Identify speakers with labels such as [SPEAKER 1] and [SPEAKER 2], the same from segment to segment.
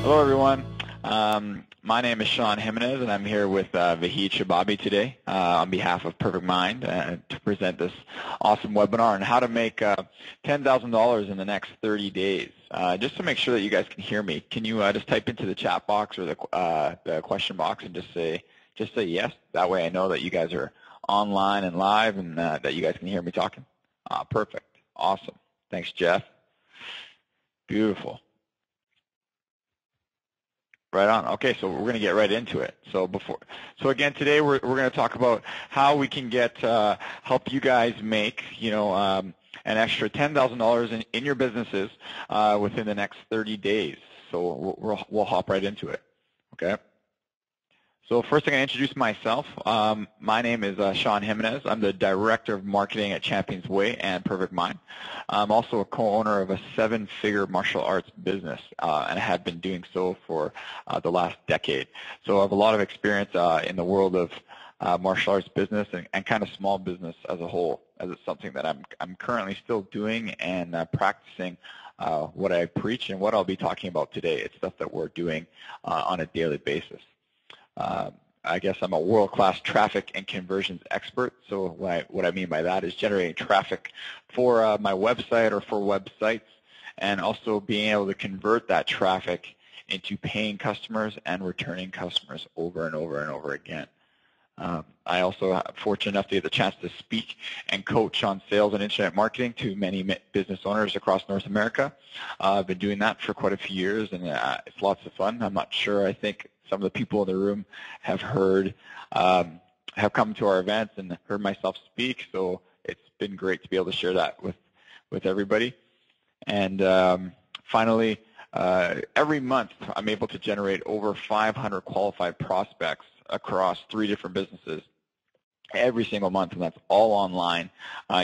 [SPEAKER 1] Hello, everyone. My name is Sean Jimenez, and I'm here with Vahid Shababi today on behalf of Perfect Mind to present this awesome webinar on how to make $10,000 in the next 30 days. Just to make sure that you guys can hear me, can you just type into the chat box or the question box and just say yes? That way I know that you guys are online and live and that you guys can hear me talking. Perfect. Awesome. Thanks, Jeff. Beautiful. Right on. Okay, so we're going to get right into it. So again, today we're going to talk about how we can help you guys make an extra $10,000 in your businesses within the next 30 days. So we'll hop right into it. Okay. So first, I'm going to introduce myself. My name is Sean Jimenez. I'm the Director of Marketing at Champions Way and Perfect Mind. I'm also a co-owner of a 7-figure martial arts business, and I have been doing so for the last decade. So I have a lot of experience in the world of martial arts business and kind of small business as a whole, as it's something that I'm currently still doing and practicing what I preach and what I'll be talking about today. It's stuff that we're doing on a daily basis. I guess I'm a world-class traffic and conversions expert. So what I mean by that is generating traffic for my website or for websites, and also being able to convert that traffic into paying customers and returning customers over and over and over again. I also am fortunate enough to get the chance to speak and coach on sales and internet marketing to many business owners across North America. I've been doing that for quite a few years, and it's lots of fun. I'm not sure. I think some of the people in the room have have come to our events and heard myself speak, so it's been great to be able to share that with everybody. And finally, every month I'm able to generate over 500 qualified prospects across 3 different businesses every single month, and that's all online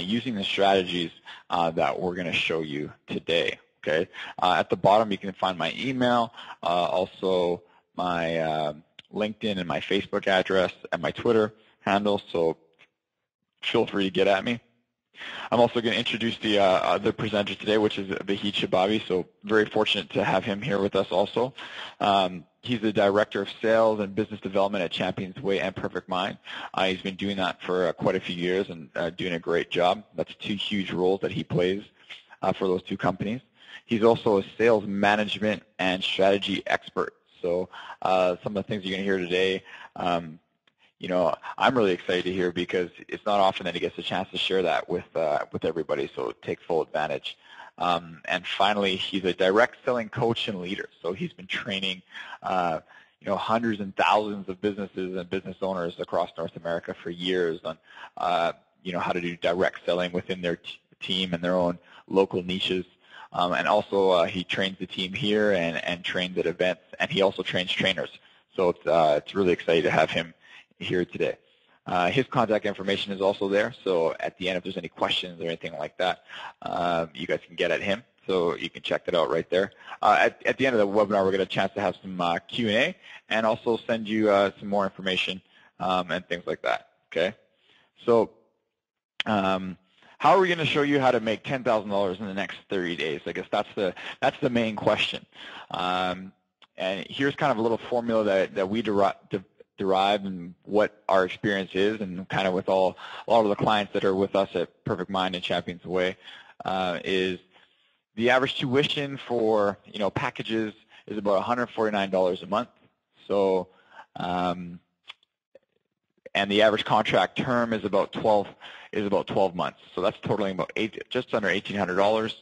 [SPEAKER 1] using the strategies that we're going to show you today. Okay. At the bottom you can find my email, also my LinkedIn and my Facebook address and my Twitter handle, so feel free to get at me. I'm also going to introduce the other presenter today, which is Vahid Shababi, so very fortunate to have him here with us also. He's the Director of Sales and Business Development at Champions Way and Perfect Mind. He's been doing that for quite a few years and doing a great job. That's 2 huge roles that he plays for those 2 companies. He's also a sales management and strategy expert. So some of the things you're going to hear today, I'm really excited to hear because it's not often that he gets a chance to share that with everybody, so take full advantage. And finally, he's a direct selling coach and leader. So he's been training hundreds and thousands of businesses and business owners across North America for years on how to do direct selling within their team and their own local niches. And also he trains the team here and trains at events, and he also trains trainers. So it's really exciting to have him here today. His contact information is also there, so at the end if there's any questions or anything like that, you guys can get at him, so you can check that out right there. At the end of the webinar, we're going to have a chance to have some Q&A and also send you some more information and things like that. Okay, so how are we going to show you how to make $10,000 in the next 30 days? I guess that's the main question. And here's kind of a little formula that we derive and what our experience is, and kind of with a lot of the clients that are with us at Perfect Mind and Champions Way, is the average tuition for packages is about $149 a month. So and the average contract term is about 12 months. So that's totaling about just under $1,800,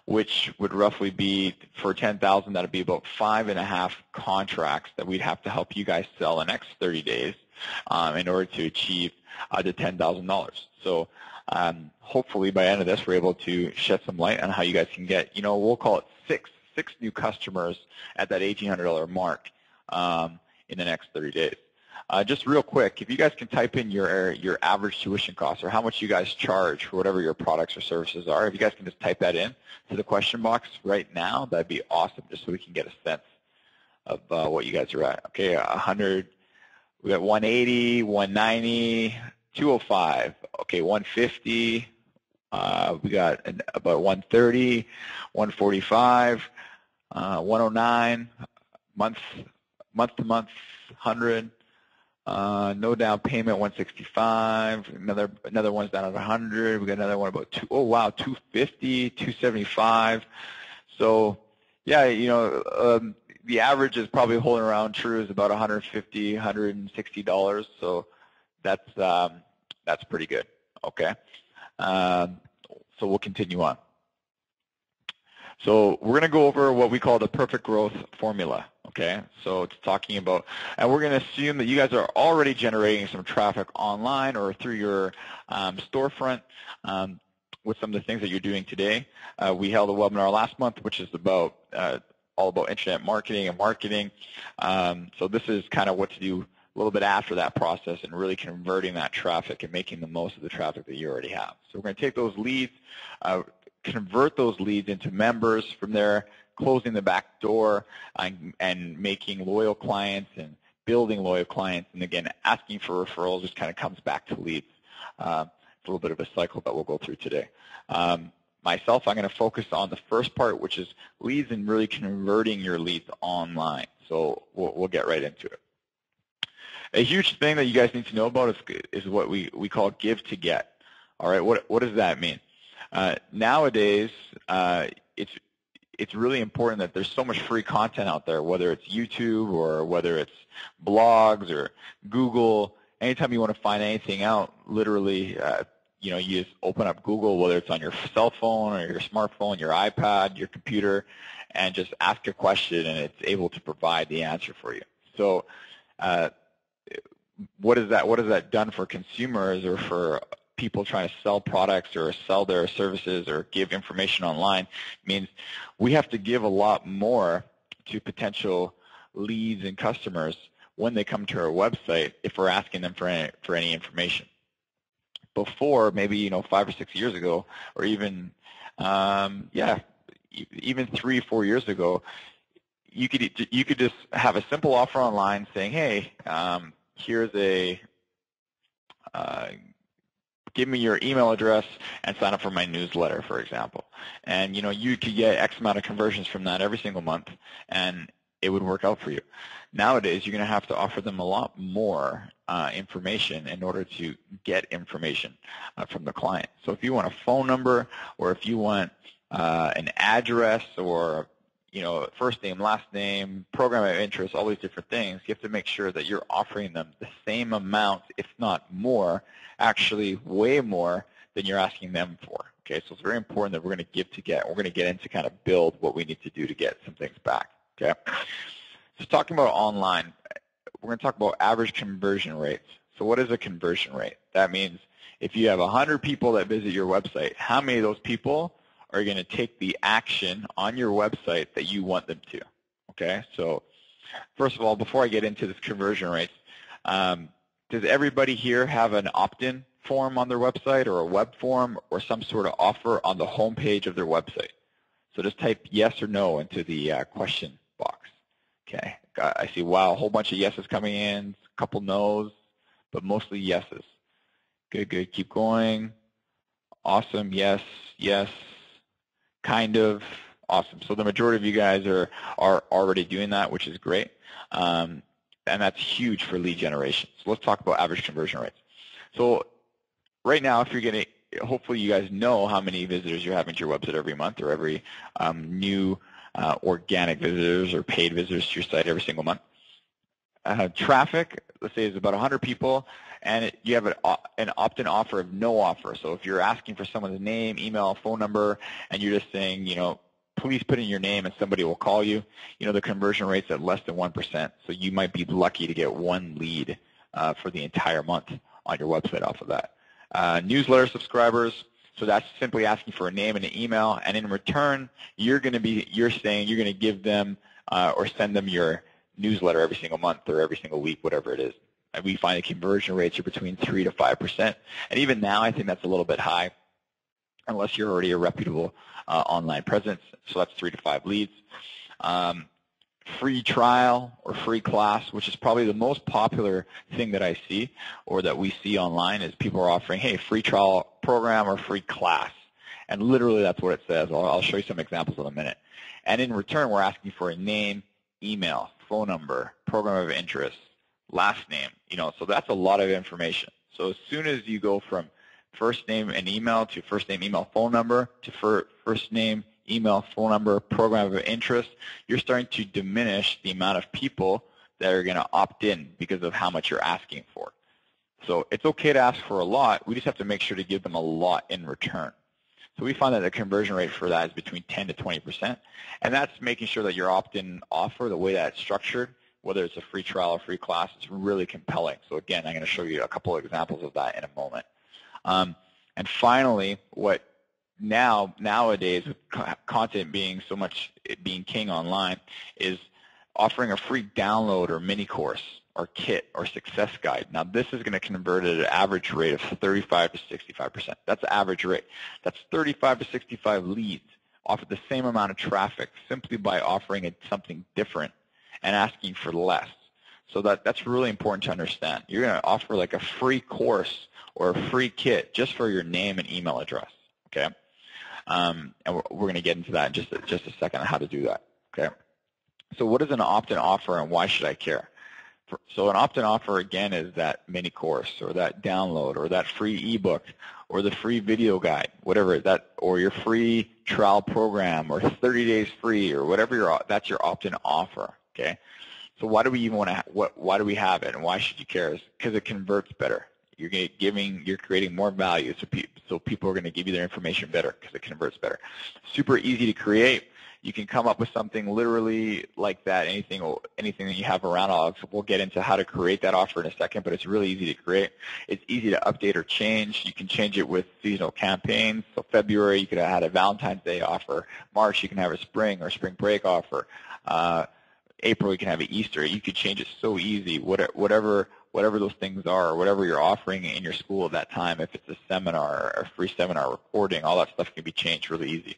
[SPEAKER 1] which would roughly be, for $10,000, that would be about 5.5 contracts that we'd have to help you guys sell the next 30 days in order to achieve the $10,000. So hopefully by the end of this, we're able to shed some light on how you guys can get, we'll call it six new customers at that $1,800 mark in the next 30 days. Just real quick, if you guys can type in your average tuition cost, or how much you guys charge for whatever your products or services are, if you guys can just type that in to the question box right now, that'd be awesome, just so we can get a sense of what you guys are at. Okay, 100, we got 180, 190, 205. Okay, 150. We got about 130, 145, 109. month to month, 100. No down payment, 165. Another one's down at 100. We got another one about 250, 275. So yeah, the average is probably holding around true is about $150, $160. So that's pretty good. Okay. So we'll continue on. So we're going to go over what we call the perfect growth formula. Okay, so it's talking about, and we're going to assume that you guys are already generating some traffic online or through your storefront with some of the things that you're doing today. We held a webinar last month, which is about all about internet marketing and marketing. So this is kind of what to do a little bit after that process and really converting that traffic and making the most of the traffic that you already have. So we're going to take those leads, convert those leads into members. From there, closing the back door and making loyal clients and building loyal clients, and again, asking for referrals just kind of comes back to leads. It's a little bit of a cycle that we'll go through today. Myself, I'm going to focus on the first part, which is leads and really converting your leads online. So we'll get right into it. A huge thing that you guys need to know about is what we call give to get. All right, what does that mean? Nowadays, it's really important that there's so much free content out there, whether it's YouTube or whether it's blogs or Google. Anytime you want to find anything out, literally, you just open up Google, whether it's on your cell phone or your smartphone, your iPad, your computer, and just ask a question, and it's able to provide the answer for you. So, what is that done for consumers or for people trying to sell products or sell their services or give information online? Means we have to give a lot more to potential leads and customers when they come to our website if we're asking them for any information. Before, maybe 5 or 6 years ago, or even even 3 or 4 years ago, you could just have a simple offer online saying, hey, here's give me your email address and sign up for my newsletter, for example. And you could get X amount of conversions from that every single month, and it would work out for you. Nowadays, you're going to have to offer them a lot more information in order to get information from the client. So if you want a phone number, or if you want an address, or first name, last name, program of interest, all these different things, you have to make sure that you're offering them the same amount, if not more, actually way more than you're asking them for. Okay, so it's very important that we're going to give to get. We're going to get into kind of build what we need to do to get some things back. Okay, so talking about online, we're going to talk about average conversion rates. So what is a conversion rate? That means if you have 100 people that visit your website, how many of those people are going to take the action on your website that you want them to? Okay, so first of all, before I get into this conversion rates, does everybody here have an opt-in form on their website, or a web form, or some sort of offer on the home page of their website? So just type yes or no into the question box. Okay, I see, wow, a whole bunch of yeses coming in, a couple no's, but mostly yeses. Good, good, keep going. Awesome, yes, yes. Kind of. Awesome. So the majority of you guys are already doing that, which is great. And that's huge for lead generation. So let's talk about average conversion rates. So right now, if you're getting, hopefully you guys know how many visitors you're having to your website every month, or every new organic visitors or paid visitors to your site every single month. Traffic, let's say, is about 100 people, and you have an opt-in offer of no offer. So if you're asking for someone's name, email, phone number, and you're just saying, please put in your name and somebody will call you, the conversion rate's at less than 1%. So you might be lucky to get one lead for the entire month on your website off of that. Newsletter subscribers, so that's simply asking for a name and an email, and in return, you're saying you're going to give them or send them your newsletter every single month or every single week, whatever it is. And we find the conversion rates are between 3 to 5%. And even now, I think that's a little bit high, unless you're already a reputable online presence. So that's 3 to 5 leads. Free trial or free class, which is probably the most popular thing that I see, or that we see online, is people are offering, hey, free trial program or free class. And literally that's what it says. I'll show you some examples in a minute. And in return, we're asking for a name, email, phone number, program of interest, last name, so that's a lot of information. So as soon as you go from first name and email to first name, email, phone number to first name, email, phone number, program of interest, you're starting to diminish the amount of people that are going to opt in because of how much you're asking for. So it's okay to ask for a lot. We just have to make sure to give them a lot in return. So we find that the conversion rate for that is between 10 to 20%, and that's making sure that your opt-in offer, the way that it's structured, whether it's a free trial or free class, is really compelling. So again, I'm going to show you a couple of examples of that in a moment. And finally, what nowadays with content being so much being king online is offering a free download or mini course or kit or success guide. Now this is going to convert at an average rate of 35 to 65%. That's the average rate. That's 35 to 65 leads off of the same amount of traffic simply by offering it something different and asking for less. So that's really important to understand. You're going to offer like a free course or a free kit just for your name and email address, okay? And we're going to get into that in just a second on how to do that, okay? So what is an opt-in offer and why should I care? So an opt-in offer, again, is that mini course or that download or that free ebook or the free video guide, whatever that, or your free trial program or 30 days free or whatever that's your opt-in offer, okay? So why do we even want to? Why do we have it, and why should you care? It's because it converts better. You're creating more value, so people are going to give you their information better because it converts better. Super easy to create. You can come up with something literally like that. Anything that you have around. We'll get into how to create that offer in a second, but it's really easy to create. It's easy to update or change. You can change it with seasonal campaigns. So February, you could have had a Valentine's Day offer. March, you can have a spring or spring break offer. April, you can have an Easter. You could change it so easy. Whatever those things are, or whatever you're offering in your school at that time, if it's a seminar or a free seminar recording, all that stuff can be changed really easy.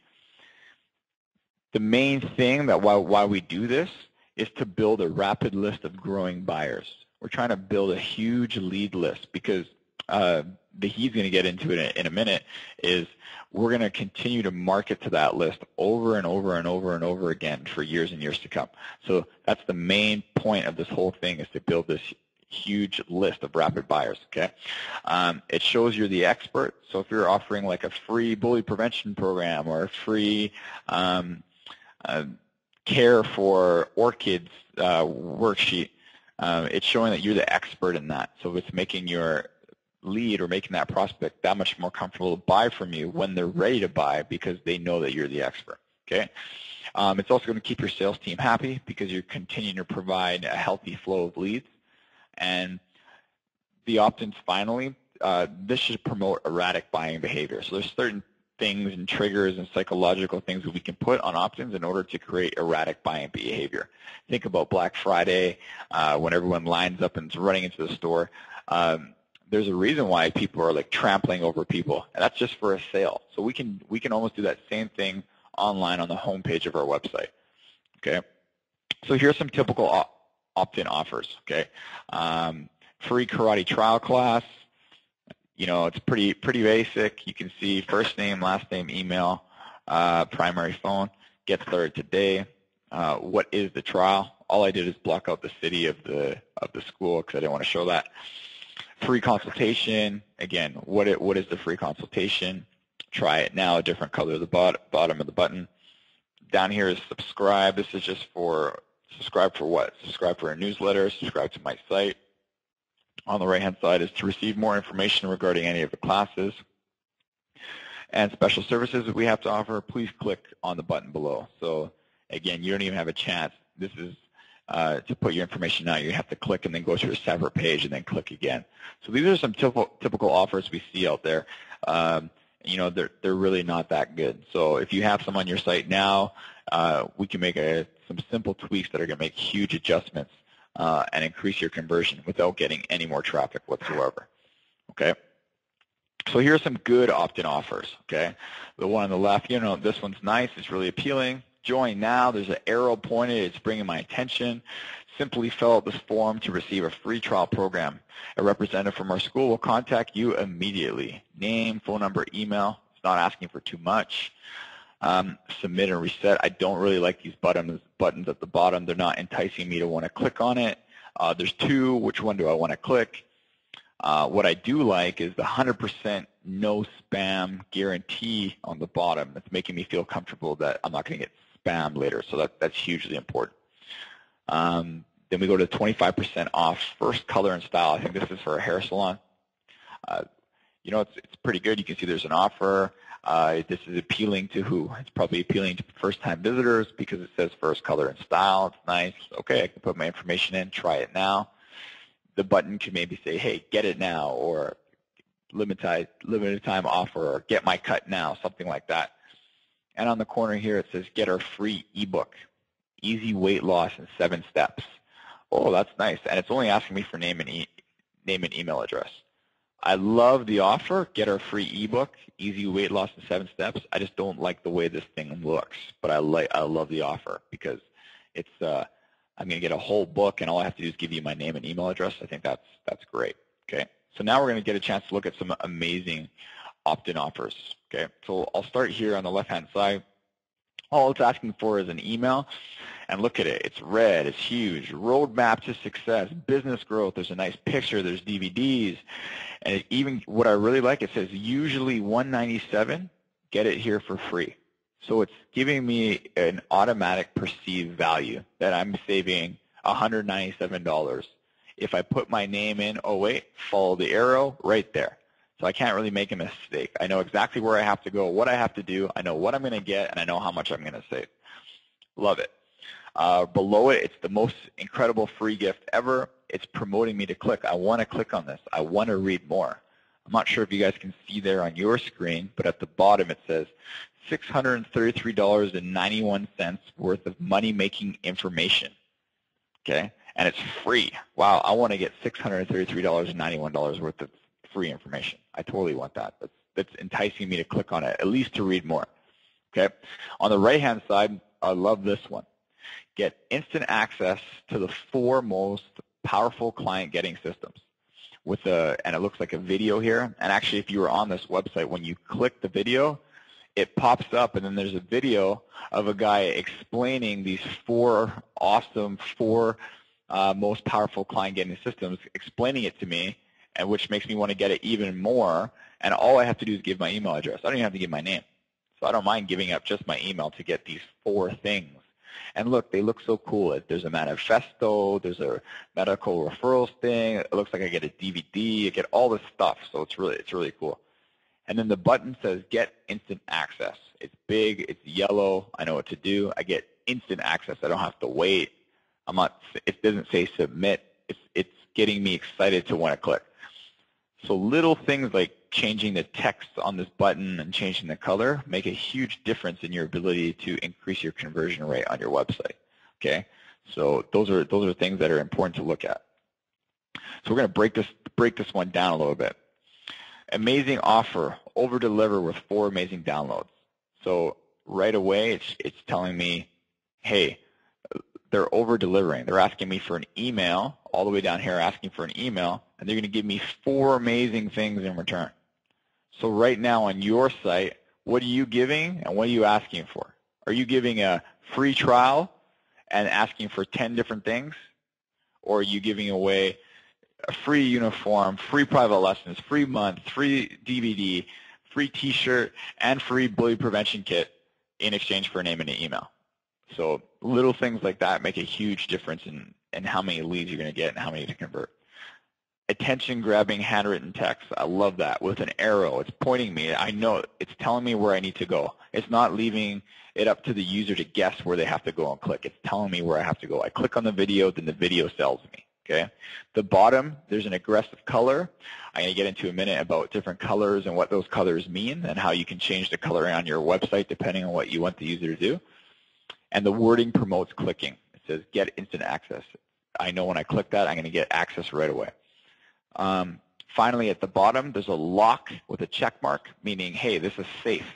[SPEAKER 1] The main thing that why we do this is to build a rapid list of growing buyers. We're trying to build a huge lead list because he's going to get into it in a minute, is we're going to continue to market to that list over and over and over and over again for years and years to come. So that's the main point of this whole thing, is to build this huge list of rapid buyers, okay? It shows you're the expert. So if you're offering like a free bully prevention program or a free care for orchids worksheet, it's showing that you're the expert in that. So it's making your lead or making that prospect that much more comfortable to buy from you when they're ready to buy because they know that you're the expert, okay? It's also going to keep your sales team happy because you're continuing to provide a healthy flow of leads. And the opt-ins, finally, this should promote erratic buying behavior. So there's certain things and triggers and psychological things that we can put on opt-ins in order to create erratic buying behavior. Think about Black Friday when everyone lines up and is running into the store. There's a reason why people are like trampling over people, and that's just for a sale. So we can almost do that same thing online on the homepage of our website. Okay. So here's some typical opt-in offers. Okay. Free karate trial class. It's pretty basic. You can see first name, last name, email, primary phone. Get started today. What is the trial? All I did is block out the city of the school because I didn't want to show that. Free consultation. Again, what is the free consultation? Try it now. A different color of the bottom of the button. Down here is subscribe. This is just for subscribe for what? Subscribe for a newsletter. Subscribe to my site. On the right-hand side is to receive more information regarding any of the classes and special services that we have to offer. Please click on the button below. So again, you don't even have a chance. This is to put your information out. You have to click and then go to a separate page and then click again. So these are some typical offers we see out there. They're really not that good. So if you have some on your site now, we can make some simple tweaks that are going to make huge adjustments and increase your conversion without getting any more traffic whatsoever. Okay. So here are some good opt-in offers. Okay. The one on the left, this one's nice. It's really appealing. Join now. There's an arrow pointed. It's bringing my attention. Simply fill out this form to receive a free trial program. A representative from our school will contact you immediately. Name, phone number, email. It's not asking for too much. Submit and reset. I don't really like these buttons at the bottom. They're not enticing me to want to click on it. There's two. Which one do I want to click? What I do like is the 100% no spam guarantee on the bottom. That's making me feel comfortable that I'm not going to get spammed later. So that's hugely important. Then we go to 25% off first color and style. I think this is for a hair salon. You know, it's pretty good. You can see there's an offer. This is appealing to who? It's probably appealing to first-time visitors because it says first color and style. It's nice. Okay, I can put my information in, try it now. The button can maybe say, hey, get it now, or limited time offer, or get my cut now, something like that. And on the corner here, it says get our free ebook, Easy Weight Loss in 7 Steps. Oh, that's nice. And it's only asking me for name and email address. I love the offer, get our free ebook, Easy Weight Loss in 7 Steps. I just don't like the way this thing looks, but I love the offer because it's I'm going to get a whole book, and all I have to do is give you my name and email address. I think that's great. Okay, so now we're going to get a chance to look at some amazing opt-in offers. Okay, so I'll start here on the left-hand side. All it's asking for is an email, and look at it. It's red. It's huge. Roadmap to success, business growth. There's a nice picture. There's DVDs, and even what I really like, it says usually $197. Get it here for free. So it's giving me an automatic perceived value that I'm saving $197. If I put my name in, oh wait, follow the arrow right there. So I can't really make a mistake. I know exactly where I have to go, what I have to do. I know what I'm going to get, and I know how much I'm going to save. Love it. Below it, it's the most incredible free gift ever. It's promoting me to click. I want to click on this. I want to read more. I'm not sure if you guys can see there on your screen, but at the bottom it says $633.91 worth of money-making information. Okay, and it's free. Wow, I want to get $633.91 worth of free information. I totally want that. That's enticing me to click on it, at least to read more. Okay, on the right-hand side, I love this one. Get instant access to the 4 most powerful client getting systems. And it looks like a video here. And actually, if you were on this website, when you click the video, it pops up, and then there's a video of a guy explaining these 4 awesome, most powerful client getting systems, explaining it to me, and which makes me want to get it even more. And all I have to do is give my email address. I don't even have to give my name. So I don't mind giving up just my email to get these 4 things. And look, they look so cool. There's a manifesto. There's a medical referrals thing. It looks like I get a DVD. I get all this stuff. So it's really cool. And then the button says get instant access. It's big. It's yellow. I know what to do. I get instant access. I don't have to wait. It doesn't say submit. It's getting me excited to want to click. So little things like changing the text on this button and changing the color make a huge difference in your ability to increase your conversion rate on your website. Okay, so those are things that are important to look at. So we're going to break this one down a little bit. Amazing offer, over deliver with 4 amazing downloads. So right away it's telling me, hey, they're over delivering. They're asking me for an email, all the way down here asking for an email, and they're going to give me 4 amazing things in return. So right now on your site, what are you giving and what are you asking for? Are you giving a free trial and asking for 10 different things? Or are you giving away a free uniform, free private lessons, free month, free DVD, free t-shirt, and free bully prevention kit in exchange for a name and an email? So little things like that make a huge difference in how many leads you're going to get and how many to convert. Attention-grabbing handwritten text. I love that. With an arrow, it's pointing me. I know it's telling me where I need to go. It's not leaving it up to the user to guess where they have to go and click. It's telling me where I have to go. I click on the video, then the video sells me. Okay. The bottom, there's an aggressive color. I'm going to get into a minute about different colors and what those colors mean and how you can change the color on your website depending on what you want the user to do. And the wording promotes clicking. It says get instant access. I know when I click that, I'm going to get access right away. Finally, at the bottom, there's a lock with a check mark, meaning, hey, this is safe.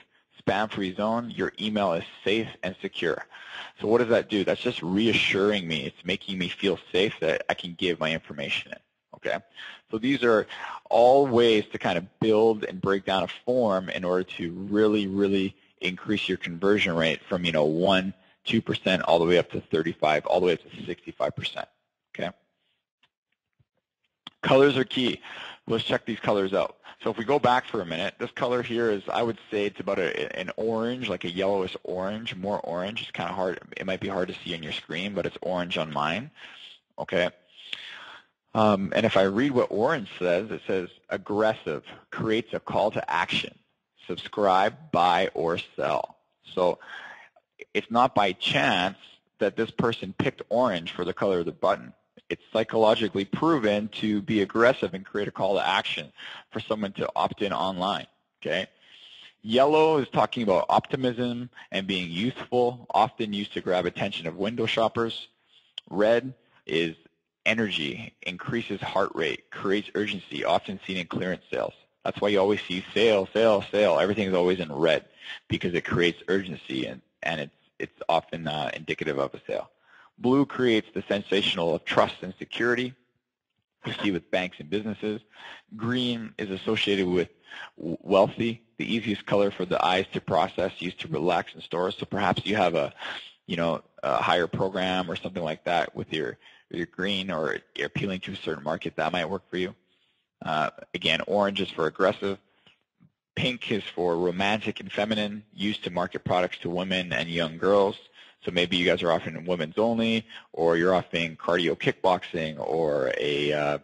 [SPEAKER 1] Spam-free zone. Your email is safe and secure. So what does that do? That's just reassuring me. It's making me feel safe that I can give my information in. Okay? So these are all ways to kind of build and break down a form in order to really, really increase your conversion rate from 1, 2% all the way up to 35, all the way up to 65%. Okay. Colors are key. Let's check these colors out. So if we go back for a minute, this color here is, I would say it's about an orange, like a yellowish orange, more orange. It's kind of hard. It might be hard to see on your screen, but it's orange on mine. Okay. And if I read what orange says, it says aggressive, creates a call to action, subscribe, buy, or sell. So it's not by chance that this person picked orange for the color of the button. It's psychologically proven to be aggressive and create a call to action for someone to opt in online. Okay. Yellow is talking about optimism and being youthful, often used to grab attention of window shoppers. Red is energy, increases heart rate, creates urgency, often seen in clearance sales. That's why you always see sale, sale, sale. Everything is always in red because it creates urgency, and it's often indicative of a sale. Blue creates the sensational of trust and security, you see with banks and businesses. Green is associated with wealthy, the easiest color for the eyes to process, used to relax in stores. So perhaps you have a higher program or something like that with your green, or you're appealing to a certain market, that might work for you. Again, orange is for aggressive. Pink is for romantic and feminine, used to market products to women and young girls. So maybe you guys are offering women's only, or you're offering cardio kickboxing, or a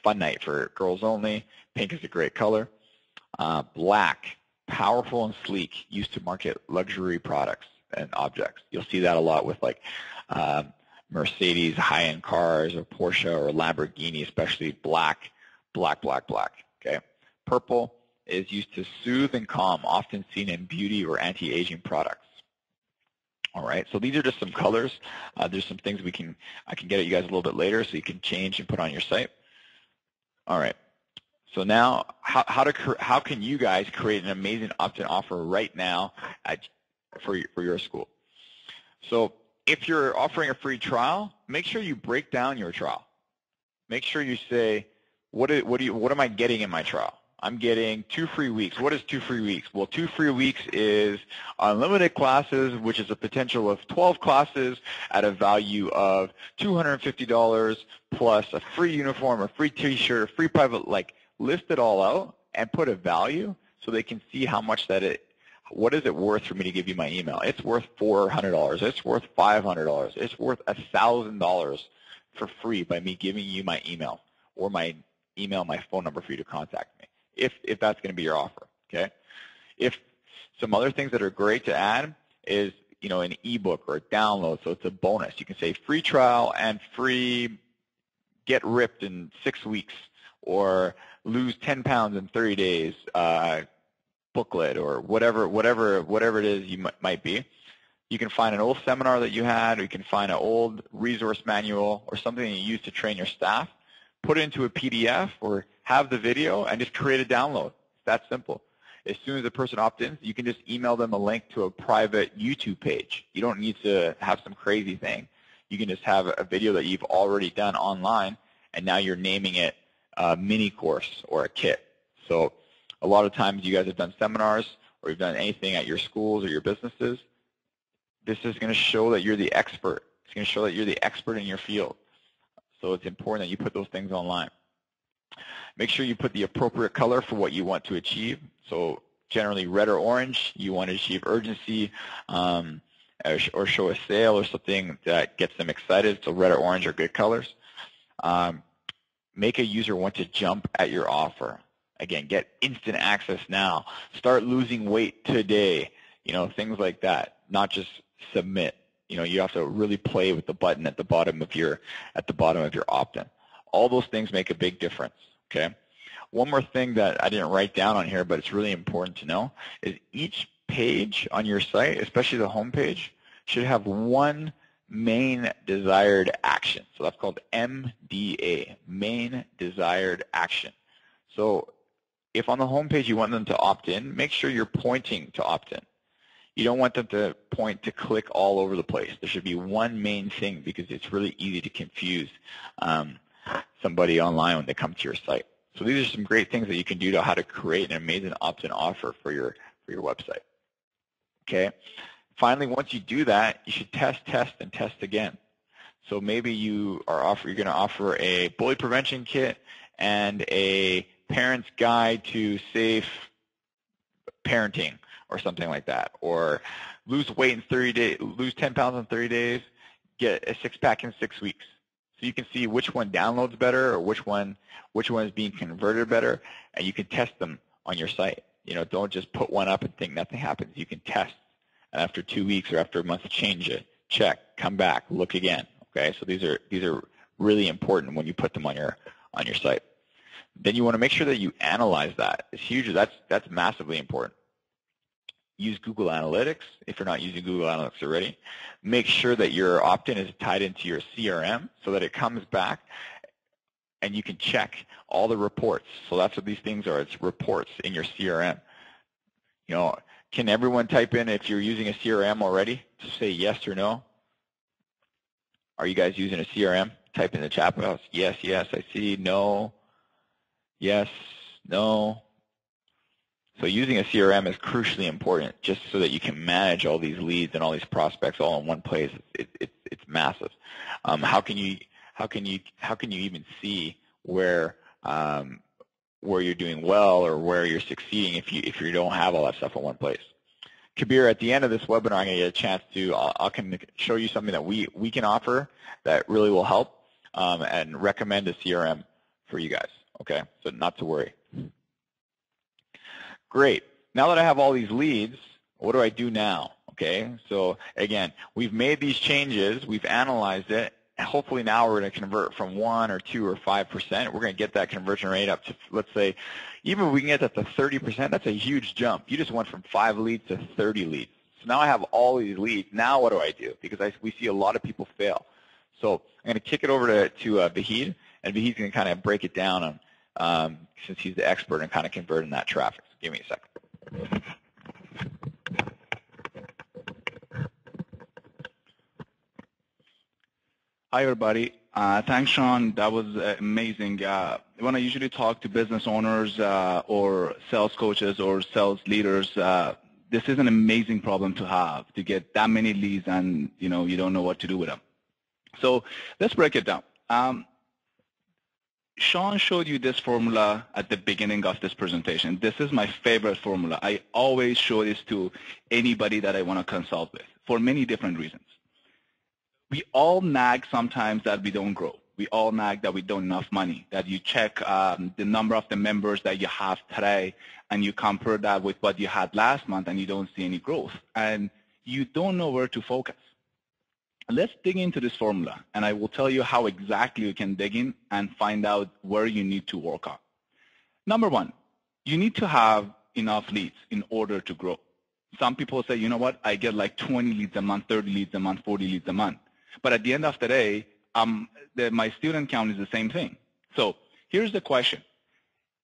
[SPEAKER 1] fun night for girls only. Pink is a great color. Black, powerful and sleek, used to market luxury products and objects. You'll see that a lot with like Mercedes high-end cars, or Porsche or Lamborghini, especially black, black, black, black. Okay. Purple is used to soothe and calm, often seen in beauty or anti-aging products. All right, so these are just some colors. There's some things I can get at you guys a little bit later, so you can change and put on your site. All right, so now how can you guys create an amazing opt-in offer right now for your school? So if you're offering a free trial, make sure you break down your trial. Make sure you say, what am I getting in my trial? I'm getting 2 free weeks. What is 2 free weeks? Well, 2 free weeks is unlimited classes, which is a potential of 12 classes at a value of $250 plus a free uniform, a free t-shirt, a free private, like list it all out and put a value so they can see how much what is it worth for me to give you my email? It's worth $400. It's worth $500. It's worth $1,000 for free by me giving you my email, or my email, my phone number for you to contact me, if that's going to be your offer. Okay. If some other things that are great to add is, an ebook or a download, so it's a bonus. You can say free trial and free get ripped in 6 weeks, or lose 10 pounds in 30 days booklet, or whatever it is you might be. You can find an old seminar that you had, or you can find an old resource manual or something you use to train your staff, put it into a PDF or have the video and just create a download. It's that simple. As soon as the person opts in, you can just email them a link to a private YouTube page. You don't need to have some crazy thing. You can just have a video that you've already done online, and now you're naming it a mini course or a kit. So a lot of times you guys have done seminars, or you've done anything at your schools or your businesses. This is going to show that you're the expert. It's going to show that you're the expert in your field. So it's important that you put those things online. Make sure you put the appropriate color for what you want to achieve. So generally red or orange, you want to achieve urgency or show a sale or something that gets them excited. So red or orange are good colors. Make a user want to jump at your offer. Again, get instant access now. Start losing weight today. Things like that. Not just submit. You have to really play with the button at the bottom of your opt-in. All those things make a big difference. Okay. One more thing that I didn't write down on here, but it's really important to know, is each page on your site, especially the home page, should have one main desired action. So that's called MDA, main desired action. So if on the home page you want them to opt in, make sure you're pointing to opt in. You don't want them to point to click all over the place. There should be one main thing, because it's really easy to confuse somebody online when they come to your site. So these are some great things that you can do to how to create an amazing opt-in offer for your website. okay? Finally, once you do that, you should test, and test again. So maybe you're going to offer a bully prevention kit and a parent's guide to safe parenting or something like that, or lose weight in 30 days, lose 10 pounds in 30 days, get a six-pack in 6 weeks. So you can see which one downloads better or which one is being converted better, and you can test them on your site. You know, don't just put one up and think nothing happens. You can test, and after 2 weeks or after a month, change it, check, come back, look again. Okay, so these are really important when you put them on your site. Then you want to make sure that you analyze that. It's huge. That's massively important. Use Google Analytics if you're not using Google Analytics already. Make sure that your opt-in is tied into your CRM so that it comes back and you can check all the reports. So that's what these things are. It's reports in your CRM. You know, can everyone type in, if you're using a CRM already, to say yes or no? Are you guys using a CRM? Type in the chat box. Yes, yes, I see. No. Yes, no. So using a CRM is crucially important just so that you can manage all these leads and all these prospects all in one place. It's massive. How can you even see where you're doing well or where you're succeeding if you don't have all that stuff in one place? Kabir, at the end of this webinar, I'm going to get a chance to I can show you something that we can offer that really will help and recommend a CRM for you guys. Okay, so not to worry. Great. Now that I have all these leads, what do I do now? Okay, so again, we've made these changes, we've analyzed it, and hopefully now we're going to convert from 1 or 2 or 5%. We're going to get that conversion rate up to, let's say, even if we can get that to 30%, that's a huge jump. You just went from 5 leads to 30 leads. So now I have all these leads. Now what do I do? Because we see a lot of people fail. So I'm going to kick it over to Vahid, and Vahid's going to kind of break it down on, since he's the expert in kind of converting that traffic. So give me a second.
[SPEAKER 2] Hi, everybody. Thanks, Sean. That was amazing. When I usually talk to business owners or sales coaches or sales leaders, this is an amazing problem to have, to get that many leads and you don't know what to do with them. So let's break it down. Sean showed you this formula at the beginning of this presentation. This is my favorite formula. I always show this to anybody that I want to consult with for many different reasons. We all nag sometimes that we don't grow. We all nag that we don't enough money, that you check the number of the members that you have today and you compare that with what you had last month and you don't see any growth. And you don't know where to focus. Let's dig into this formula, and I will tell you how exactly you can dig in and find out where you need to work on. Number one, you need to have enough leads in order to grow. Some people say, you know what, I get like 20 leads a month, 30 leads a month, 40 leads a month. But at the end of the day, my student count is the same thing. So here's the question.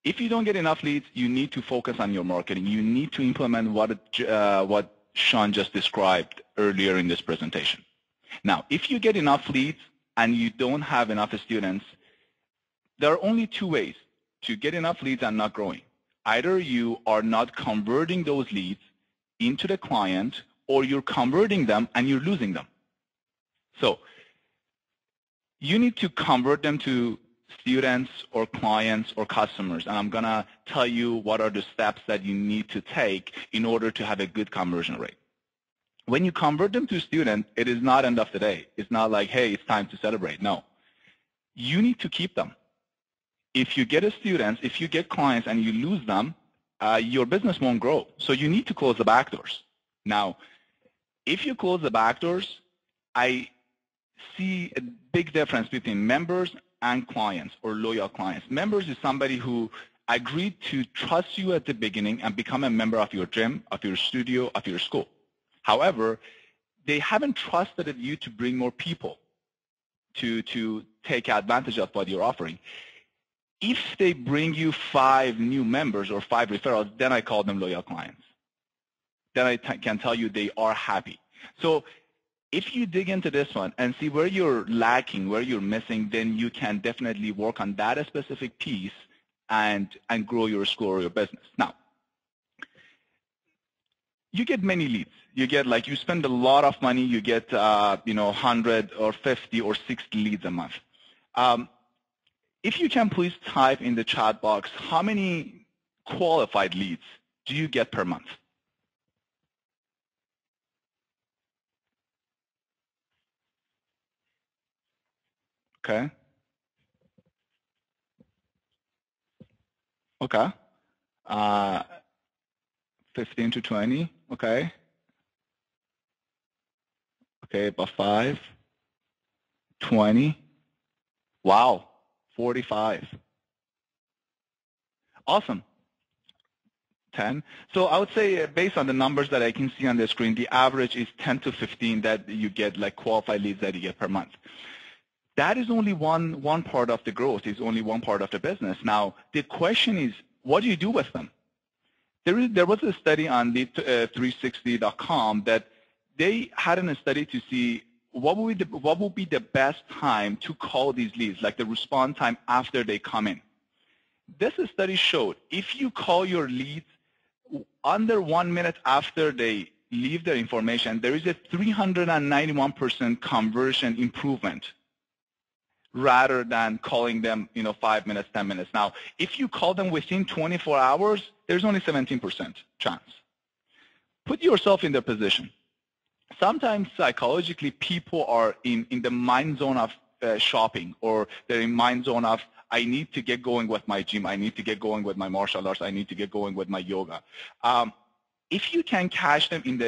[SPEAKER 2] If you don't get enough leads, you need to focus on your marketing. You need to implement what Sean just described earlier in this presentation. Now, if you get enough leads and you don't have enough students, there are only 2 ways to get enough leads and not growing. Either you are not converting those leads into the client, or you're converting them and you're losing them. So you need to convert them to students or clients or customers, and I'm going to tell you what are the steps that you need to take in order to have a good conversion rate. When you convert them to student, it is not end of the day. It's not like, hey, it's time to celebrate. No. You need to keep them. If you get students, if you get clients and you lose them, your business won't grow. So you need to close the back doors. Now, if you close the back doors, I see a big difference between members and clients or loyal clients. Members is somebody who agreed to trust you at the beginning and become a member of your gym, of your studio, of your school. However, they haven't trusted you to bring more people to take advantage of what you're offering. If they bring you 5 new members or 5 referrals, then I call them loyal clients. Then I can tell you they are happy. So if you dig into this one and see where you're lacking, where you're missing, then you can definitely work on that specific piece and grow your school or your business. Now, you get many leads. You get like you spend a lot of money, you get 100 or 50 or 60 leads a month. If you can please type in the chat box, how many qualified leads do you get per month? Okay. Okay. 15 to 20. Okay. Okay, about 5, 20. Wow, 45. Awesome. 10. So I would say based on the numbers that I can see on the screen, the average is 10 to 15 that you get, like qualified leads that you get per month. That is only one part of the growth, is only one part of the business. Now, the question is, what do you do with them? There was a study on the 360.com that they had a study to see what would be the best time to call these leads, like the response time after they come in. This study showed if you call your leads under 1 minute after they leave their information, there is a 391% conversion improvement rather than calling them 5 minutes, 10 minutes. Now, if you call them within 24 hours, there's only 17% chance. Put yourself in their position. Sometimes psychologically people are in the mind zone of shopping, or they're in mind zone of I need to get going with my gym, I need to get going with my martial arts, I need to get going with my yoga. If you can catch them in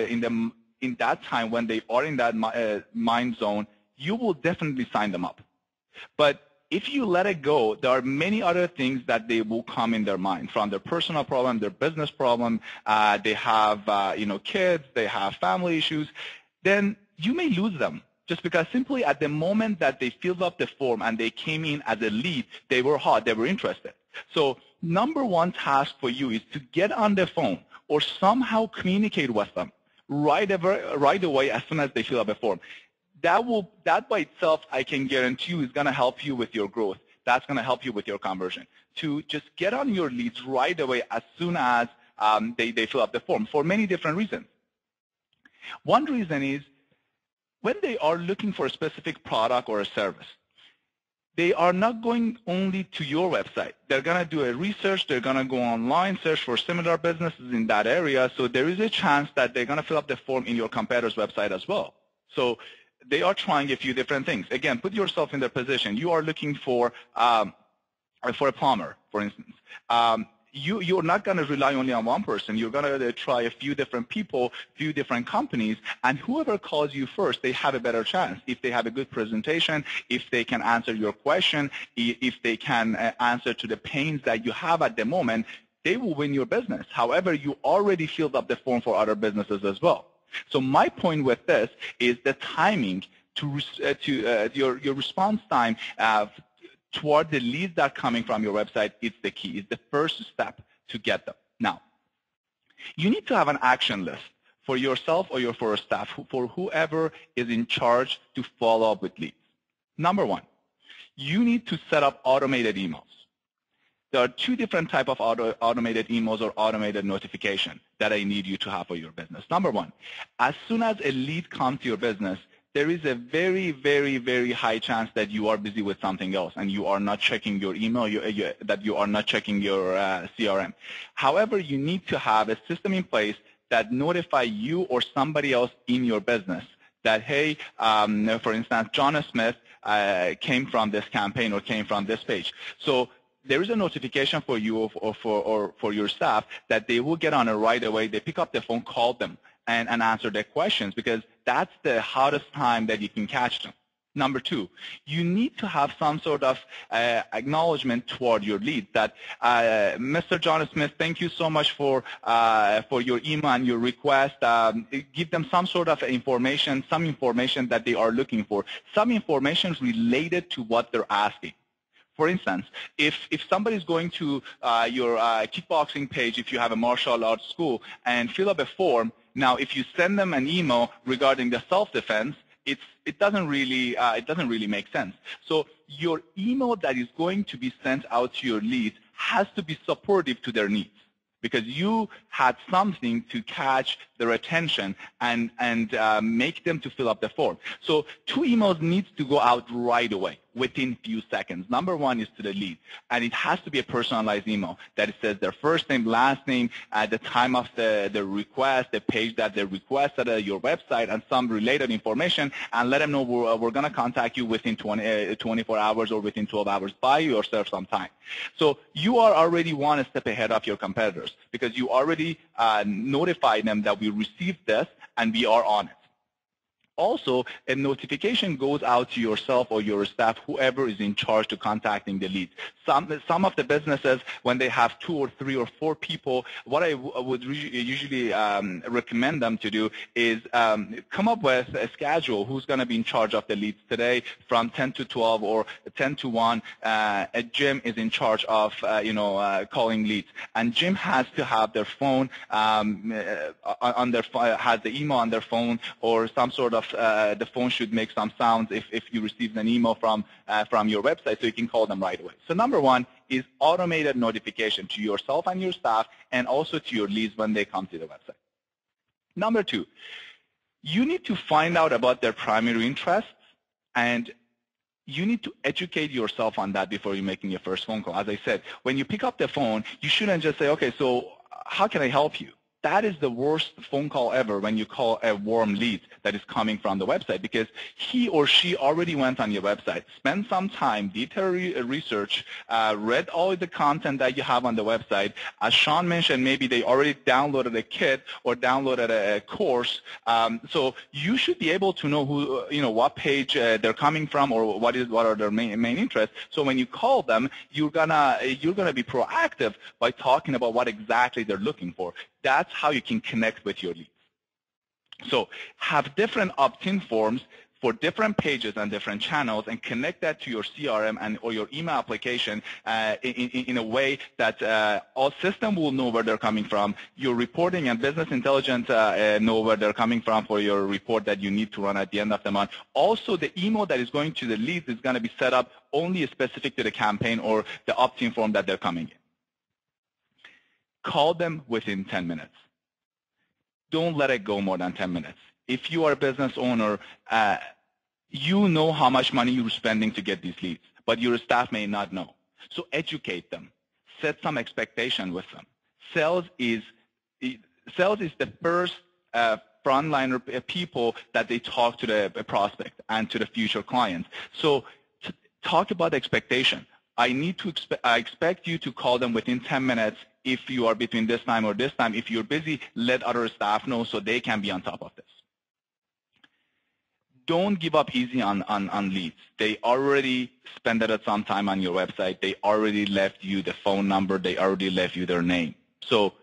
[SPEAKER 2] that time when they are in that mind zone, you will definitely sign them up. But if you let it go, there are many other things that they will come in their mind, from their personal problem, their business problem. They have kids, they have family issues. Then you may lose them just because simply at the moment that they filled up the form and they came in as a lead, they were hot, they were interested. So number one task for you is to get on the phone or somehow communicate with them right away as soon as they fill up a form. That by itself, I can guarantee you, is going to help you with your growth. That's going to help you with your conversion. To just get on your leads right away as soon as they fill up the form for many different reasons. One reason is when they are looking for a specific product or a service, they are not going only to your website. They're going to do a research. They're going to go online, search for similar businesses in that area. So there is a chance that they're going to fill up the form in your competitor's website as well. So they are trying a few different things. Again, put yourself in their position. You are looking for a plumber, for instance. You're not going to rely only on one person. You're going to try a few different people, few different companies, and whoever calls you first, they have a better chance. If they have a good presentation, if they can answer your question, if they can answer to the pains that you have at the moment, they will win your business. However, you already filled up the form for other businesses as well. So my point with this is the timing to your response time toward the leads that are coming from your website is the key. It's the first step to get them. Now, you need to have an action list for yourself or for your staff, for whoever is in charge to follow up with leads. Number one, you need to set up automated emails. There are two different types of automated emails or automated notification that I need you to have for your business. Number one, as soon as a lead comes to your business, there is a very, very, very high chance that you are busy with something else and you are not checking your email, that you are not checking your CRM. However, you need to have a system in place that notify you or somebody else in your business that, hey, for instance, John Smith came from this campaign or came from this page. So there is a notification for you or for your staff that they will get on it right away. They pick up the phone, call them, and answer their questions, because that's the hottest time that you can catch them. Number two, you need to have some sort of acknowledgement toward your lead that, Mr. John Smith, thank you so much for your email and your request. Give them some sort of information, some information that they are looking for, some information related to what they're asking. For instance, if somebody is going to your kickboxing page, if you have a martial arts school, and fill up a form, now if you send them an email regarding the self-defense, it doesn't really make sense. So your email that is going to be sent out to your leads has to be supportive to their needs, because you had something to catch their attention and make them to fill up the form. So 2 emails needs to go out right away within few seconds. Number one is to the lead, and it has to be a personalized email that it says their first name, last name, at the time of the request, the page that they requested your website, and some related information, and let them know we're going to contact you within 24 hours or within 12 hours. Buy yourself some time. So you are already one step ahead of your competitors because you already notified them that we received this and we are on it. Also, a notification goes out to yourself or your staff, whoever is in charge to contacting the leads. Some of the businesses, when they have 2 or 3 or 4 people, what I would usually recommend them to do is come up with a schedule who's going to be in charge of the leads today from 10 to 12 or 10 to 1. Jim is in charge of calling leads, and Jim has to have their phone on their has the email on their phone, or some sort of the phone should make some sounds if you received an email from your website, so you can call them right away. So number one is automated notification to yourself and your staff, and also to your leads when they come to the website. Number two, you need to find out about their primary interests, and you need to educate yourself on that before you're making your first phone call. As I said, when you pick up the phone, you shouldn't just say, okay, so how can I help you? That is the worst phone call ever when you call a warm lead that is coming from the website, because he or she already went on your website, spent some time, detailed research, read all the content that you have on the website. As Sean mentioned, maybe they already downloaded a kit or downloaded a course. So you should be able to know what page they're coming from, or what are their main interests. So when you call them, you're gonna be proactive by talking about what exactly they're looking for. That's how you can connect with your leads. So have different opt-in forms for different pages and different channels, and connect that to your CRM or your email application in a way that all systems will know where they're coming from. Your reporting and business intelligence know where they're coming from for your report that you need to run at the end of the month. Also, the email that is going to the leads is going to be set up only specific to the campaign or the opt-in form that they're coming in. Call them within 10 minutes. Don't let it go more than 10 minutes. If you are a business owner, you know how much money you're spending to get these leads, but your staff may not know. So educate them. Set some expectation with them. Sales is the first frontliner people that they talk to the prospect and to the future clients. So talk about expectation. I expect you to call them within 10 minutes. If you are between this time or this time, if you're busy, let other staff know so they can be on top of this. Don't give up easy on leads. They already spent some time on your website. They already left you the phone number. They already left you their name. So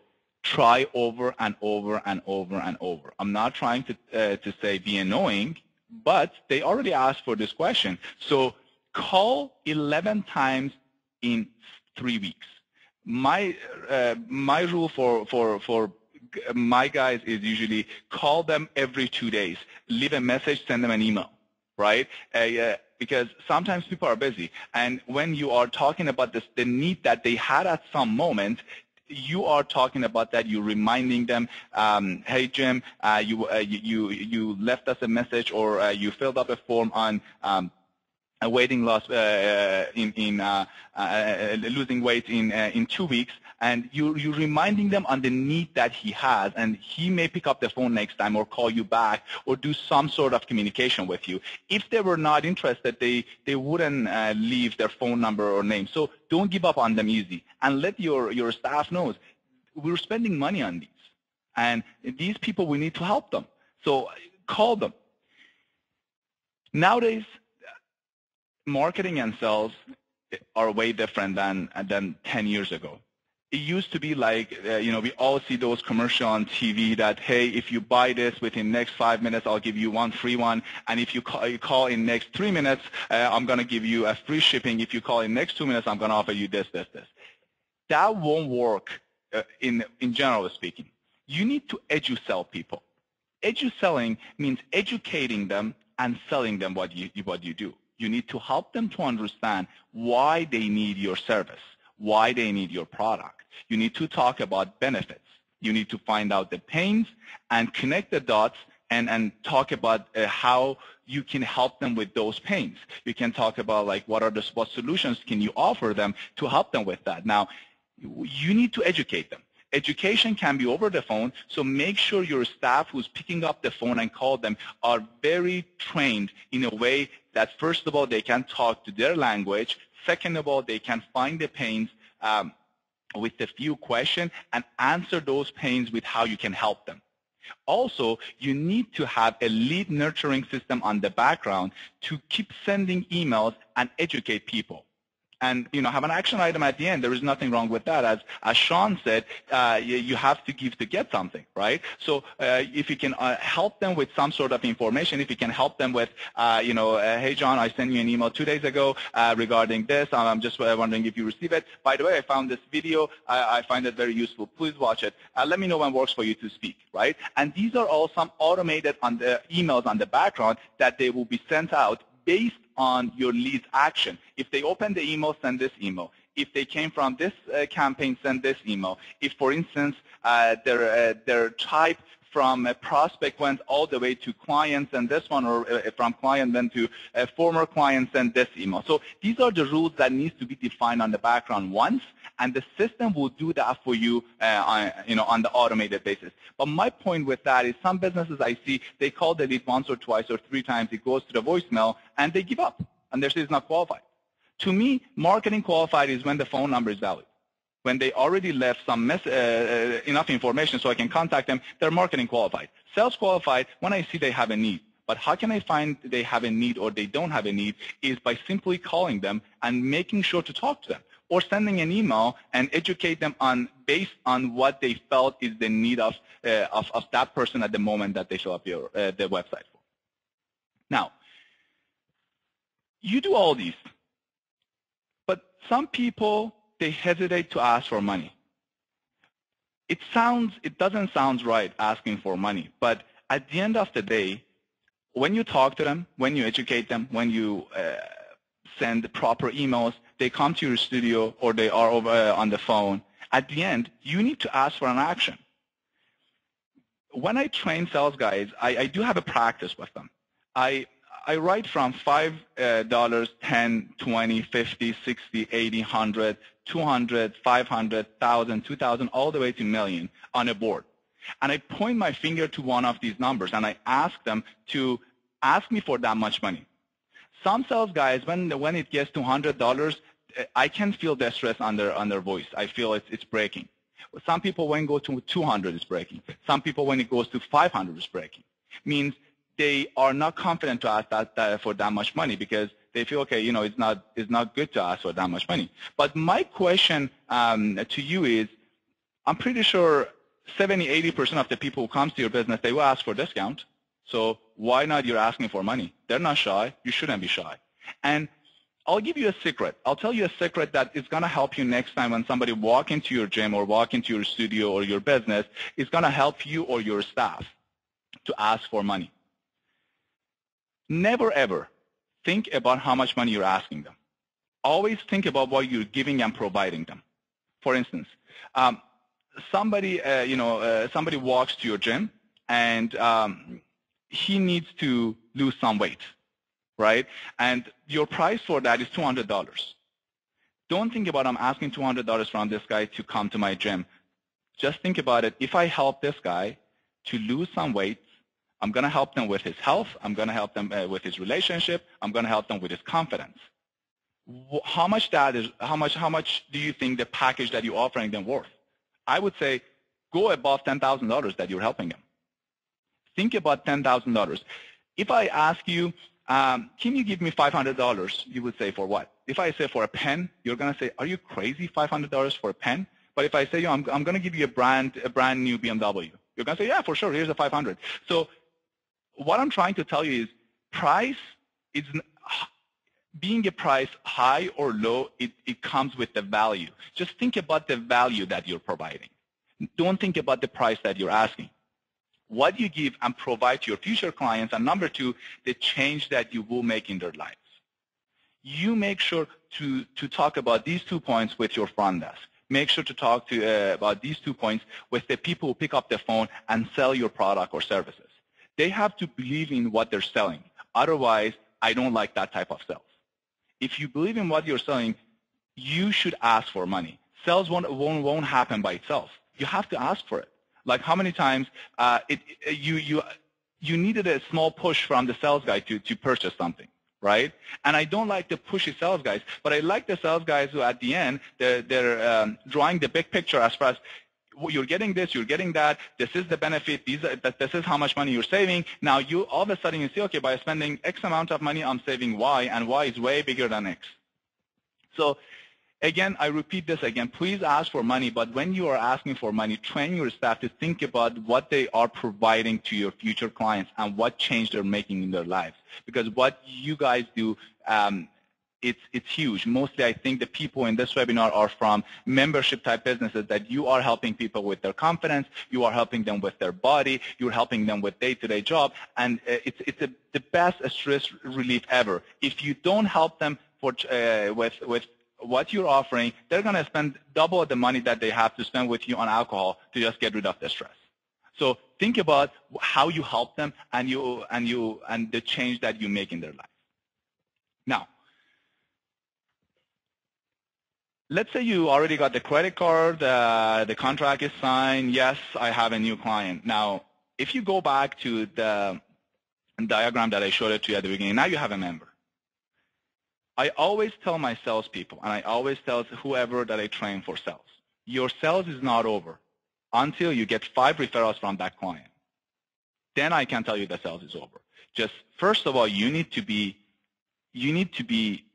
[SPEAKER 2] try over and over and over and over. I'm not trying to say be annoying, but they already asked for this question. So call 11 times in 3 weeks. My rule for my guys is usually call them every 2 days. Leave a message, send them an email, right? Because sometimes people are busy, and when you are talking about the need that they had at some moment, you are talking about that. You're reminding them, hey Jim, you left us a message, or you filled up a form on a weighting loss losing weight in 2 weeks, and you're reminding them on the need that he has, and he may pick up the phone next time or call you back or do some sort of communication with you. If they were not interested, they wouldn't leave their phone number or name. So don't give up on them easy, and let your staff know we're spending money on these, and these people, we need to help them. So call them. Nowadays, marketing and sales are way different than 10 years ago. It used to be like, we all see those commercials on TV that, hey, if you buy this within the next 5 minutes, I'll give you one free one. And if you call in the next 3 minutes, I'm going to give you a free shipping. If you call in the next 2 minutes, I'm going to offer you this. That won't work in general speaking. You need to edu-sell people. Edu-selling means educating them and selling them what you do. You need to help them to understand why they need your service, why they need your product. You need to talk about benefits. You need to find out the pains and connect the dots and talk about how you can help them with those pains. You can talk about like what solutions can you offer them to help them with that. Now, you need to educate them. Education can be over the phone, so make sure your staff who's picking up the phone and call them are very trained in a way that, first of all, they can talk to their language. Second of all, they can find the pains with a few questions and answer those pains with how you can help them. Also, you need to have a lead nurturing system on the background to keep sending emails and educate people. And, have an action item at the end. There is nothing wrong with that. As Sean said, you have to give to get something, right? So if you can help them with some sort of information, if you can help them with, hey, John, I sent you an email 2 days ago regarding this. I'm just wondering if you receive it. By the way, I found this video. I find it very useful. Please watch it. Let me know when it works for you to speak, right? And these are all some automated on the emails on the background that they will be sent out based on your lead's action. If they open the email, send this email. If they came from this campaign, send this email. If, for instance, their type from a prospect went all the way to clients and this one, or from client then to former clients and this email. So these are the rules that needs to be defined on the background once, and the system will do that for you, on the automated basis. But my point with that is some businesses I see, they call the lead once or twice or 3 times, it goes to the voicemail, and they give up, and they say it's not qualified. To me, marketing qualified is when the phone number is valid. When they already left some enough information so I can contact them, they're marketing qualified. Sales qualified when I see they have a need. But how can I find they have a need or they don't have a need is by simply calling them and making sure to talk to them, or sending an email and educate them based on what they felt is the need of that person at the moment that they fill up the website for. Now, you do all these, but some people, they hesitate to ask for money. It doesn't sound right asking for money, but at the end of the day, when you talk to them, when you educate them, when you send proper emails, they come to your studio or they are over on the phone, at the end, you need to ask for an action. When I train sales guys, I do have a practice with them. I write from $5, $10, $20, $50, $60, $80, $100, $200, $500, $1,000, $2,000, all the way to $1,000,000 on a board. And I point my finger to one of these numbers, and I ask them to ask me for that much money. Some sales guys, when it gets to $100, I can feel the stress on their voice. I feel it's breaking. Some people, when it goes to 200, it's breaking. Some people, when it goes to 500, it's breaking. Means they are not confident to ask that for that much money because they feel, okay, it's not good to ask for that much money. But my question to you is, I'm pretty sure 70, 80% of the people who comes to your business, they will ask for a discount. So why not you're asking for money? They're not shy. You shouldn't be shy. And I'll give you a secret. I'll tell you a secret that is going to help you next time when somebody walk into your gym or walk into your studio or your business. It's going to help you or your staff to ask for money. Never, ever think about how much money you're asking them. Always think about what you're giving and providing them. For instance, somebody walks to your gym and he needs to lose some weight, right? And your price for that is $200. Don't think about I'm asking $200 from this guy to come to my gym. Just think about it. If I help this guy to lose some weight, I'm going to help them with his health. I'm going to help them with his relationship. I'm going to help them with his confidence. How much do you think the package that you're offering them worth? I would say go above $10,000 that you're helping them. Think about $10,000. If I ask you, can you give me $500? You would say, for what? If I say for a pen, you're going to say, are you crazy, $500 for a pen? But if I say, I'm going to give you a brand new BMW, you're going to say, yeah, for sure, here's a $500. So what I'm trying to tell you is price is being a price high or low, it comes with the value. Just think about the value that you're providing. Don't think about the price that you're asking. What you give and provide to your future clients, and number two, the change that you will make in their lives. You make sure to talk about these 2 points with your front desk. Make sure to talk about these 2 points with the people who pick up the phone and sell your product or services. They have to believe in what they're selling. Otherwise, I don't like that type of sales. If you believe in what you're selling, you should ask for money. Sales won't happen by itself. You have to ask for it. Like how many times you needed a small push from the sales guy to purchase something, right? And I don't like the pushy sales guys, but I like the sales guys who at the end, they're drawing the big picture as far as you're getting this, you're getting that, this is the benefit, this is how much money you're saving. Now you all of a sudden you see, okay, by spending X amount of money, I'm saving Y, and Y is way bigger than X. So again, I repeat this again, please ask for money, but when you are asking for money, train your staff to think about what they are providing to your future clients and what change they're making in their lives. Because what you guys do, it's huge. Mostly I think the people in this webinar are from membership type businesses that you are helping people with their confidence, you are helping them with their body, you're helping them with day-to-day job, and it's the best stress relief ever. If you don't help them with what you're offering, they're going to spend double the money that they have to spend with you on alcohol to just get rid of the stress. So think about how you help them and the change that you make in their life. Now, let's say you already got the credit card, the contract is signed, yes, I have a new client. Now, if you go back to the diagram that I showed it to you at the beginning, now you have a member. I always tell my salespeople, and I always tell whoever that I train for sales, your sales is not over until you get 5 referrals from that client. Then I can tell you the sales is over. Just first of all, you need to be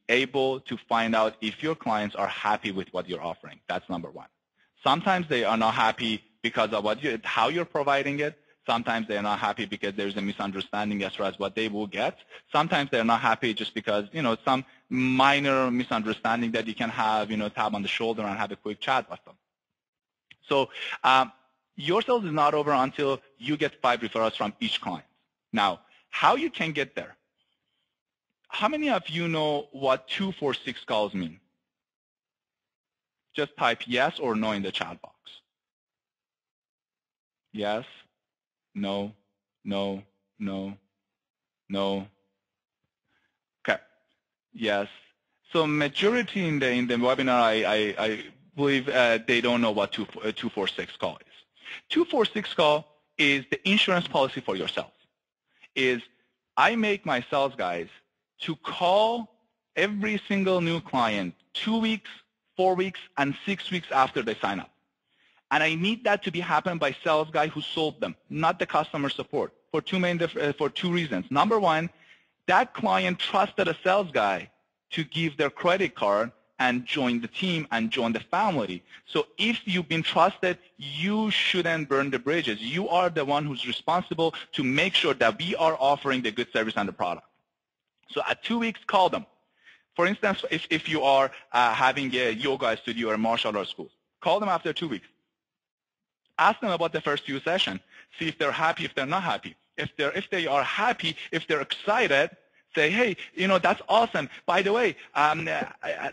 [SPEAKER 2] able to find out if your clients are happy with what you're offering. That's number one. Sometimes they are not happy because of how you're providing it. Sometimes they're not happy because there's a misunderstanding as far as what they will get. Sometimes they're not happy just because, some minor misunderstanding that you can have, tap on the shoulder and have a quick chat with them. So your sales is not over until you get 5 referrals from each client. Now, how you can get there? How many of you know what 246 calls mean? Just type yes or no in the chat box. Yes, no, no, no, no. Okay, yes. So majority in the webinar, I believe they don't know what 246 call is. 246 call is the insurance policy for yourself. I make my sales guys to call every single new client 2 weeks, 4 weeks, and 6 weeks after they sign up. And I need that to be happened by sales guy who sold them, not the customer support, for two reasons. Number one, that client trusted a sales guy to give their credit card and join the team and join the family. So if you've been trusted, you shouldn't burn the bridges. You are the one who's responsible to make sure that we are offering the good service and the product. So at 2 weeks, call them. For instance, if you are having a yoga studio or a martial arts school, call them after 2 weeks. Ask them about the first few sessions. See if they're happy, if they're not happy. If they are happy, if they're excited, say, hey, that's awesome. By the way,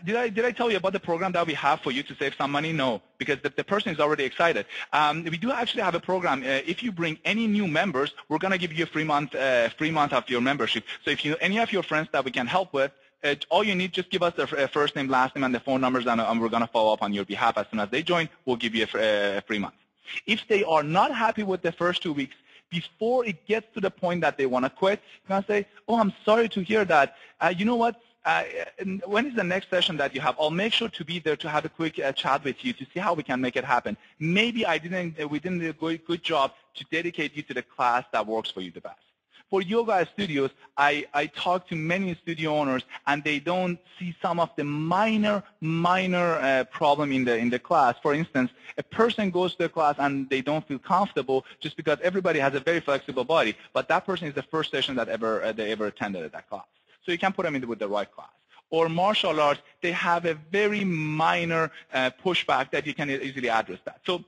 [SPEAKER 2] did I tell you about the program that we have for you to save some money? No, because the person is already excited. We do actually have a program. If you bring any new members, we're going to give you a free month of your membership. So if you know any of your friends that we can help with, all you need, just give us their first name, last name, and the phone numbers, and we're going to follow up on your behalf. As soon as they join, we'll give you a free month. If they are not happy with the first 2 weeks, before it gets to the point that they want to quit, you're going to say, oh, I'm sorry to hear that. You know what? When is the next session that you have? I'll make sure to be there to have a quick chat with you to see how we can make it happen. Maybe we didn't do a good job to dedicate you to the class that works for you the best. For yoga studios, I talk to many studio owners, and they don't see some of the minor problem in the class. For instance, a person goes to a class and they don't feel comfortable just because everybody has a very flexible body, but that person is the first session that they ever attended at that class. So you can put them in with the right class. Or martial arts, they have a very minor pushback that you can easily address that. So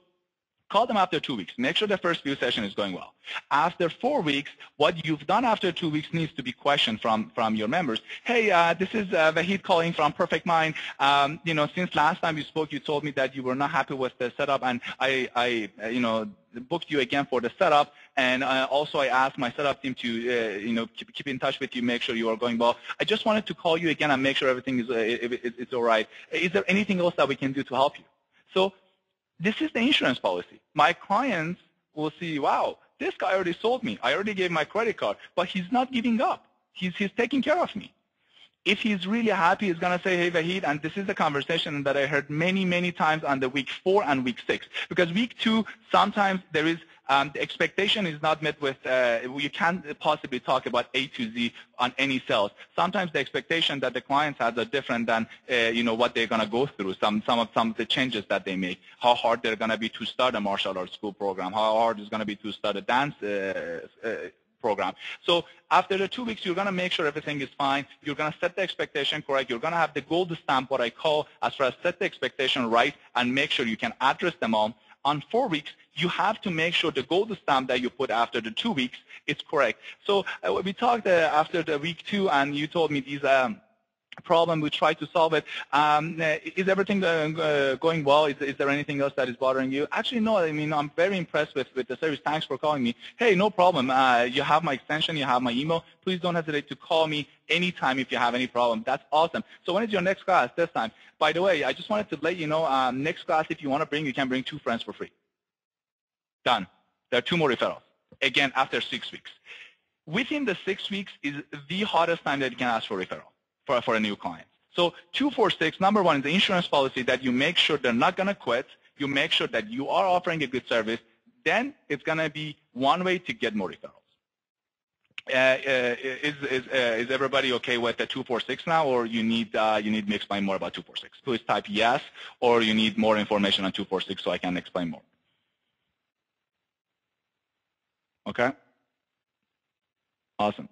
[SPEAKER 2] Call them after 2 weeks. Make sure the first few session is going well. After 4 weeks, what you've done after 2 weeks needs to be questioned from your members. Hey, this is Vahid calling from Perfect Mind. Since last time you spoke, you told me that you were not happy with the setup, and I booked you again for the setup. And also, I asked my setup team to keep in touch with you, make sure you are going well. I just wanted to call you again and make sure everything is it's all right. Is there anything else that we can do to help you? So this is the insurance policy. My clients will see, wow, this guy already sold me. I already gave my credit card, but he's not giving up. He's taking care of me. If he's really happy, he's going to say, hey, Vahid, and this is the conversation that I heard many, many times on the week 4 and week 6. Because week 2, sometimes there is the expectation is not met with, you can't possibly talk about A to Z on any sales. Sometimes the expectation that the clients have are different than, what they're going to go through, some of the changes that they make, how hard they're going to be to start a martial arts school program, how hard it's going to be to start a dance program. So after the 2 weeks, you're going to make sure everything is fine. You're going to set the expectation correct. You're going to have the gold stamp, what I call, as far as set the expectation right and make sure you can address them all. On 4 weeks, you have to make sure the gold stamp that you put after the 2 weeks is correct. So we talked after the week 2, and you told me these problem, we try to solve it. Is everything going well? Is there anything else that is bothering you? Actually, no. I mean, I'm very impressed with the service. Thanks for calling me. Hey, no problem. You have my extension. You have my email. Please don't hesitate to call me anytime if you have any problem. That's awesome. So when is your next class this time? By the way, I just wanted to let you know, next class, if you want to bring, you can bring 2 friends for free. Done. There are 2 more referrals. Again, after 6 weeks. Within the 6 weeks is the hardest time that you can ask for referral for a new client. So 246, number 1 is the insurance policy that you make sure they're not going to quit. You make sure that you are offering a good service. Then it's going to be one way to get more referrals. Is everybody okay with the 246 now, or you need me to explain more about 246? Please type yes, or you need more information on 246 so I can explain more. Okay? Awesome.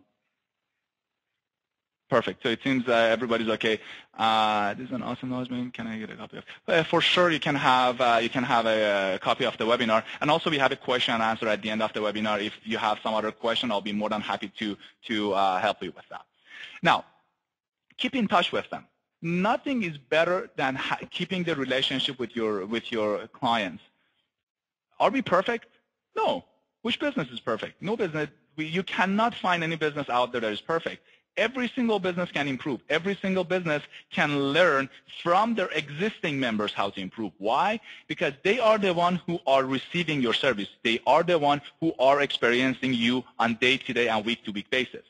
[SPEAKER 2] Perfect. So it seems everybody's okay. This is an awesome announcement. Can I get a copy of? For sure, you can have a copy of the webinar, and also we have a question and answer at the end of the webinar. If you have some other question, I'll be more than happy to help you with that. Now, keep in touch with them. Nothing is better than keeping the relationship with your clients. Are we perfect? No. Which business is perfect? No business. You cannot find any business out there that is perfect. Every single business can improve. Every single business can learn from their existing members how to improve. Why? Because they are the one who are receiving your service. They are the one who are experiencing you on day-to-day and week-to-week basis.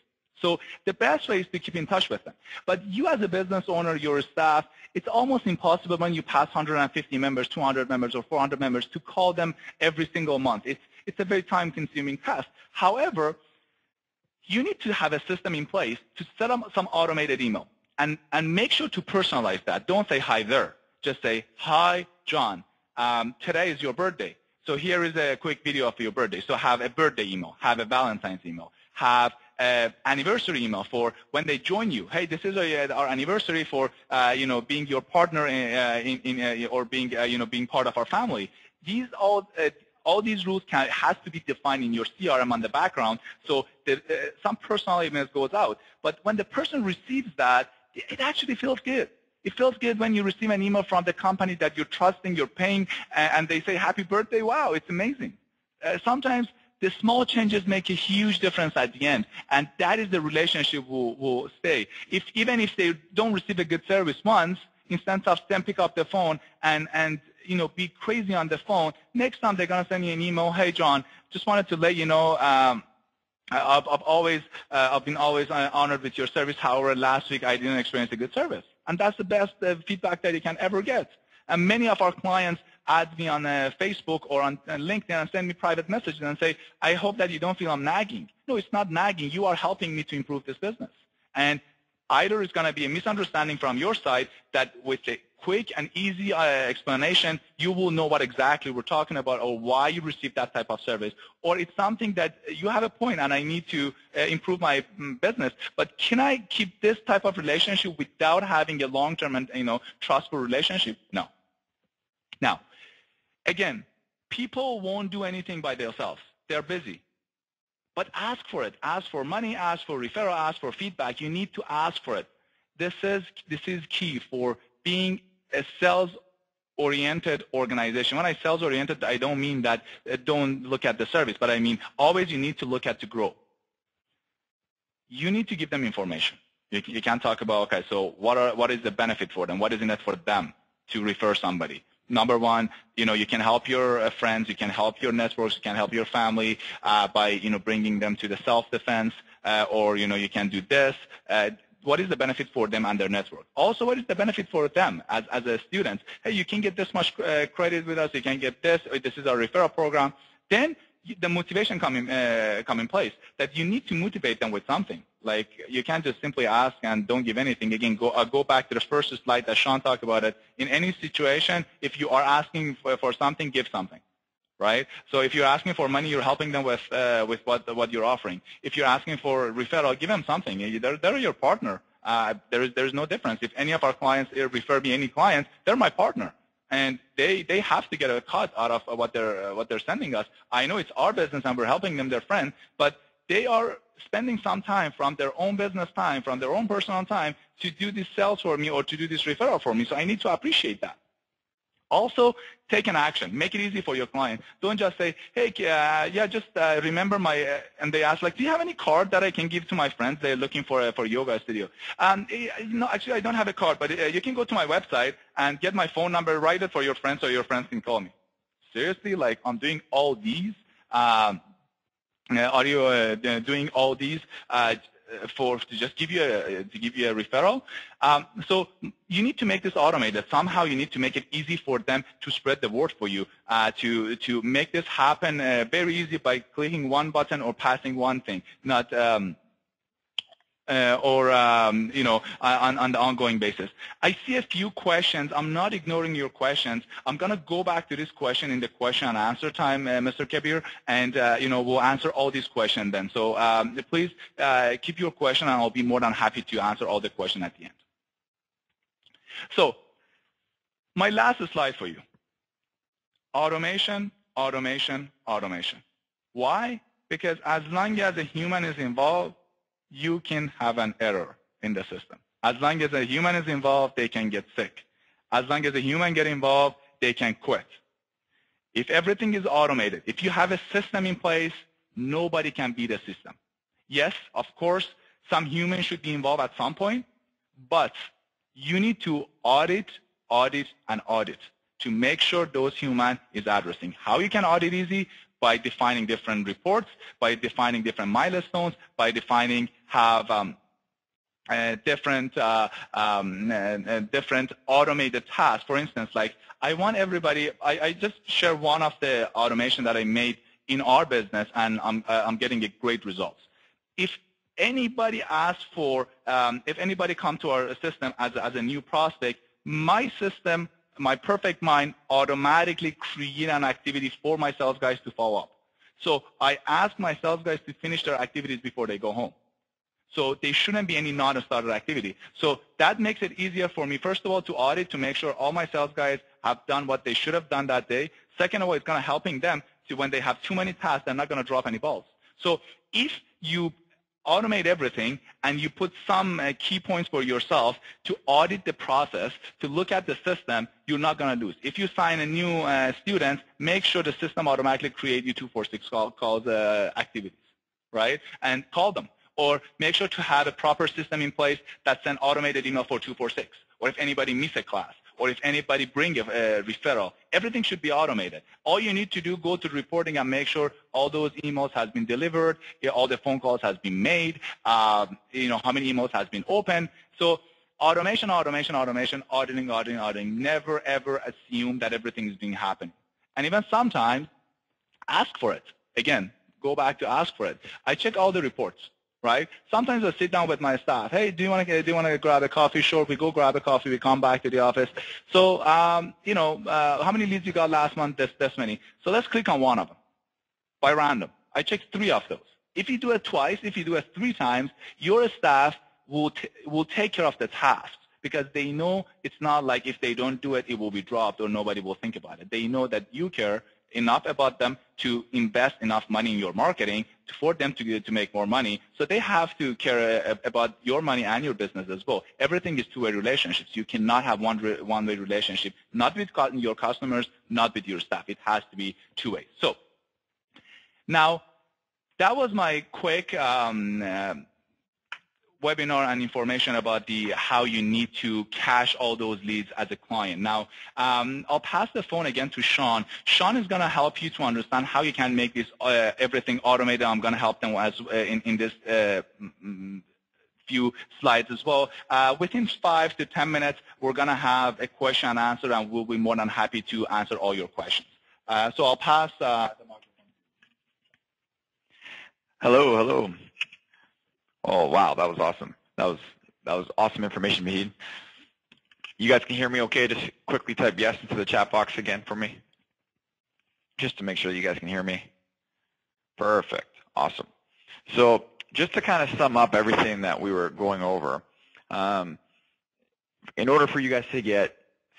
[SPEAKER 2] So the best way is to keep in touch with them. But you as a business owner, your staff, it's almost impossible when you pass 150 members, 200 members, or 400 members to call them every single month. It's a very time-consuming task. However, you need to have a system in place to set up some automated email and make sure to personalize that. Don't say hi there. Just say, hi, John. Today is your birthday. So here is a quick video of your birthday. So have a birthday email, have a Valentine's email, have an anniversary email for when they join you. Hey, this is our anniversary for being your partner or being part of our family. These all these rules has to be defined in your CRM on the background, so some personal emails goes out. But when the person receives that, it actually feels good. It feels good when you receive an email from the company that you're trusting, you're paying, and they say, happy birthday, wow, it's amazing. Sometimes the small changes make a huge difference at the end, and that is the relationship will stay. Even if they don't receive a good service once, instead of them pick up the phone and be crazy on the phone, next time they're going to send you an email, hey, John, just wanted to let you know I've been always honored with your service. However, last week I didn't experience a good service. And that's the best feedback that you can ever get. And many of our clients add me on Facebook or on LinkedIn and send me private messages and say, I hope that you don't feel I'm nagging. No, it's not nagging. You are helping me to improve this business. And either it's going to be a misunderstanding from your side that with a quick and easy explanation, you will know what exactly we're talking about or why you received that type of service. Or it's something that you have a point and I need to improve my business. But can I keep this type of relationship without having a long-term and trustful relationship? No. Now, again, People won't do anything by themselves. They're busy. But ask for it. Ask for money, ask for referral, ask for feedback. You need to ask for it. This is key for being a sales-oriented organization. When I sales-oriented, I don't mean that don't look at the service, but I mean always you need to look at to grow. You need to give them information. You can't talk about, okay, so what is the benefit for them? What is in it for them to refer somebody? Number one, you can help your friends, you can help your networks, you can help your family by, bringing them to the self-defense, or, you can do this. What is the benefit for them and their network? Also, what is the benefit for them as a student? Hey, you can get this much credit with us, you can get this, or this is our referral program. Then the motivation come in place, that you need to motivate them with something. Like, you can't just simply ask and don't give anything. Again, go back to the first slide that Sean talked about it. In any situation, if you are asking for something, give something, right? So if you're asking for money, you're helping them with what you're offering. If you're asking for referral, give them something. They're your partner. There's no difference. If any of our clients refer me any clients, they're my partner. And they have to get a cut out of what they're sending us. I know it's our business and we're helping them, their friend, but they are spending some time from their own business time, from their own personal time to do this sales for me or to do this referral for me. So I need to appreciate that. Also, take an action. Make it easy for your client. Don't just say, hey, just remember my, and they ask, like, do you have any card that I can give to my friends? They're looking for yoga studio. No, actually, I don't have a card, but you can go to my website and get my phone number, write it for your friends so your friends can call me. Seriously? Like, I'm doing all these? Are you doing all these to just give you a referral? So you need to make this automated. Somehow you need to make it easy for them to spread the word for you, to make this happen very easy by clicking one button or passing one thing, not on the ongoing basis. I see a few questions. I'm not ignoring your questions. I'm going to go back to this question in the question and answer time, Mr. Kabir, and we'll answer all these questions then. So please keep your question, and I'll be more than happy to answer all the questions at the end. So my last slide for you. Automation, automation, automation. Why? Because as long as a human is involved, you can have an error in the system. As long as a human is involved, they can get sick. As long as a human get involved, they can quit. If everything is automated, if you have a system in place, nobody can beat a system. Yes, of course, some humans should be involved at some point, but you need to audit, and audit to make sure those human is addressing. How you can audit easy? By defining different reports, by defining different milestones, by defining different automated tasks. For instance, like I want everybody. I just share one of the automation that I made in our business, and I'm getting a great results. If anybody asks for, if anybody come to our system as a new prospect, my system, my perfect mind automatically create an activity for my sales guys to follow up. So I ask my sales guys to finish their activities before they go home. So there shouldn't be any non-starter activity. So that makes it easier for me, first of all, to audit, to make sure all my sales guys have done what they should have done that day. Second of all, it's going to helping them to when they have too many tasks, they're not going to drop any balls. So if you automate everything and you put some key points for yourself to audit the process, to look at the system, you're not going to lose. If you sign a new student, make sure the system automatically create you 246 calls activities, right? And call them. Or make sure to have a proper system in place that send automated email for 246. Or if anybody miss a class, or if anybody bring a referral, everything should be automated. All you need to do, go to reporting and make sure all those emails has been delivered, all the phone calls has been made, how many emails has been opened. So automation, automation, automation, auditing, auditing, auditing. Never, ever assume that everything is being happening. And even sometimes, ask for it. Again, go back to ask for it. I check all the reports. Right? Sometimes I sit down with my staff. Hey, do you want to grab a coffee? Sure, we go grab a coffee. We come back to the office. So, how many leads you got last month? This many. So let's click on one of them by random. I check 3 of those. If you do it twice, if you do it 3 times, your staff will take care of the tasks because they know it's not like if they don't do it, it will be dropped or nobody will think about it. They know that you care enough about them to invest enough money in your marketing for them to make more money. So they have to care about your money and your business as well. Everything is two-way relationships. You cannot have one-way relationship, not with your customers, not with your staff. It has to be two-way. So now that was my quick webinar and information about how you need to cache all those leads as a client. Now, I'll pass the phone again to Sean. Sean is going to help you to understand how you can make this everything automated. I'm going to help them as in this few slides as well. Within 5 to 10 minutes, we're going to have a question and answer, and we'll be more than happy to answer all your questions. So I'll pass the microphone.
[SPEAKER 1] Hello, hello. Oh, wow, that was awesome. That was awesome information, Mehid. You guys can hear me okay? Just quickly type yes into the chat box again for me, just to make sure you guys can hear me. Perfect. Awesome. So just to kind of sum up everything that we were going over, in order for you guys to get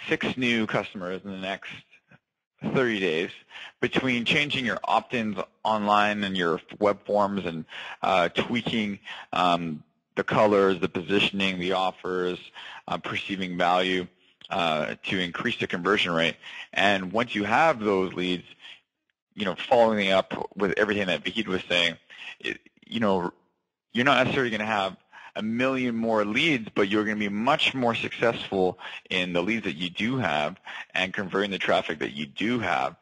[SPEAKER 1] 6 new customers in the next 30 days, between changing your opt-ins online and your web forms and tweaking the colors, the positioning, the offers, perceiving value to increase the conversion rate. And once you have those leads, following up with everything that Vahid was saying, you're not necessarily going to have 1 million more leads, but you're going to be much more successful in the leads that you do have and converting the traffic that you do have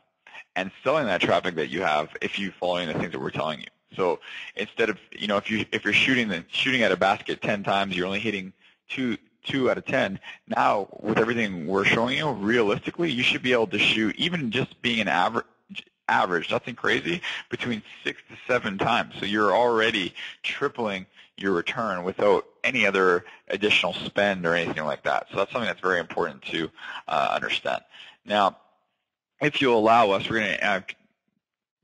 [SPEAKER 1] and selling that traffic that you have if you're following the things that we're telling you. So instead of, if you're shooting at a basket 10 times, you're only hitting two out of 10. Now, with everything we're showing you, realistically, you should be able to shoot, even just being an average, nothing crazy, between 6 to 7 times. So you're already tripling your return without any other additional spend or anything like that. So that's something that's very important to understand. Now, if you'll allow us, we're going to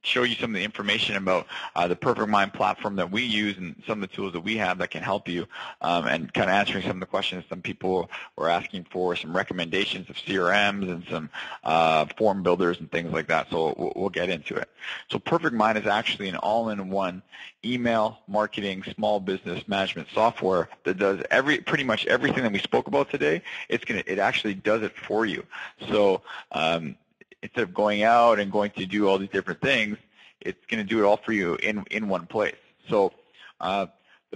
[SPEAKER 1] show you some of the information about the Perfect Mind platform that we use and some of the tools that we have that can help you, and kind of answering some of the questions some people were asking for, some recommendations of CRMs and some form builders and things like that. So we'll get into it. So Perfect Mind is actually an all-in-one email marketing small business management software that does pretty much everything that we spoke about today. It actually does it for you. So instead of going out and going to do all these different things, it's going to do it all for you in one place. So the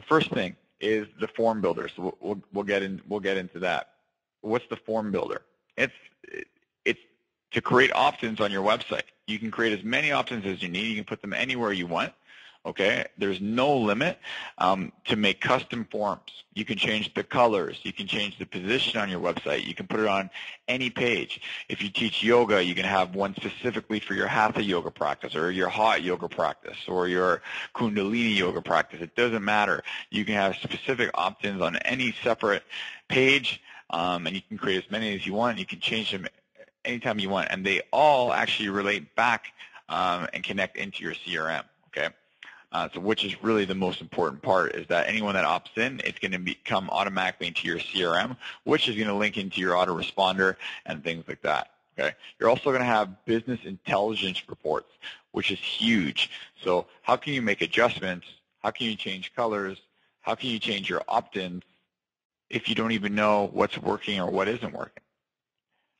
[SPEAKER 1] first thing is the form builder. So we'll get into that. What's the form builder? It's to create opt-ins on your website. You can create as many opt-ins as you need. You can put them anywhere you want. Okay, there's no limit to make custom forms. You can change the colors. You can change the position on your website. You can put it on any page. If you teach yoga, you can have one specifically for your hatha yoga practice or your hot yoga practice or your kundalini yoga practice. It doesn't matter. You can have specific opt-ins on any separate page, and you can create as many as you want. You can change them anytime you want, and they all actually relate back and connect into your CRM. Okay. So which is really the most important part, is that anyone that opts in, it's going to come automatically into your CRM, which is going to link into your autoresponder and things like that. Okay. You're also going to have business intelligence reports, which is huge. So how can you make adjustments? How can you change colors? How can you change your opt-ins if you don't even know what's working or what isn't working?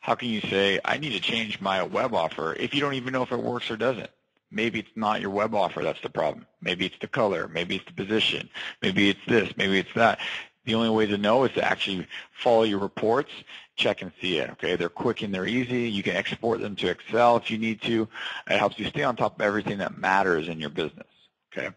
[SPEAKER 1] How can you say, I need to change my web offer if you don't even know if it works or doesn't? Maybe it's not your web offer that's the problem. Maybe it's the color. Maybe it's the position. Maybe it's this. Maybe it's that. The only way to know is to actually follow your reports, check and see it. Okay, they're quick and they're easy. You can export them to Excel if you need to. It helps you stay on top of everything that matters in your business. Okay.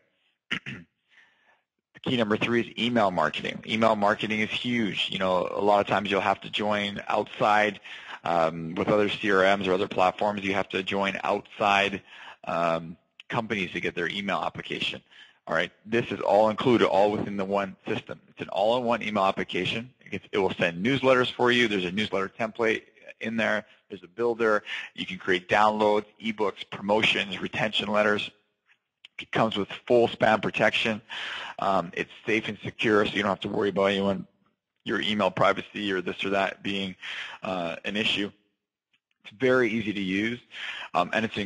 [SPEAKER 1] Key number 3 is email marketing. Email marketing is huge. A lot of times you'll have to join outside with other CRMs or other platforms. You have to join outside companies to get their email application. All right, this is all included, all within the one system. It's an all-in-one email application. It will send newsletters for you. There's a newsletter template in there. There's a builder. You can create downloads, ebooks, promotions, retention letters. It comes with full spam protection. It's safe and secure, so you don't have to worry about your email privacy or this or that being an issue. It's very easy to use, and it's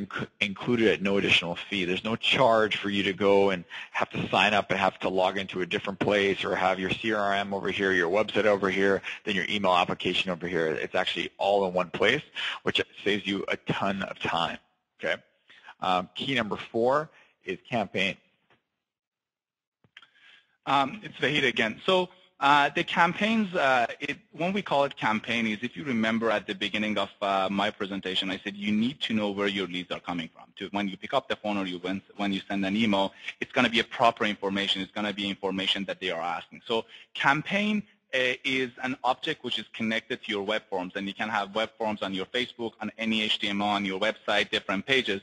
[SPEAKER 1] included at no additional fee. There's no charge for you to go and have to sign up and have to log into a different place or have your CRM over here, your website over here, then your email application over here. It's actually all in one place, which saves you a ton of time. Okay. Key number 4 is campaign.
[SPEAKER 2] It's Vahid again. So the campaigns, when we call it campaign, is if you remember at the beginning of my presentation, I said you need to know where your leads are coming from. When you pick up the phone or when you send an email, it's going to be a proper information. It's going to be information that they are asking. So campaign is an object which is connected to your web forms, and you can have web forms on your Facebook, on any HTML on your website, different pages,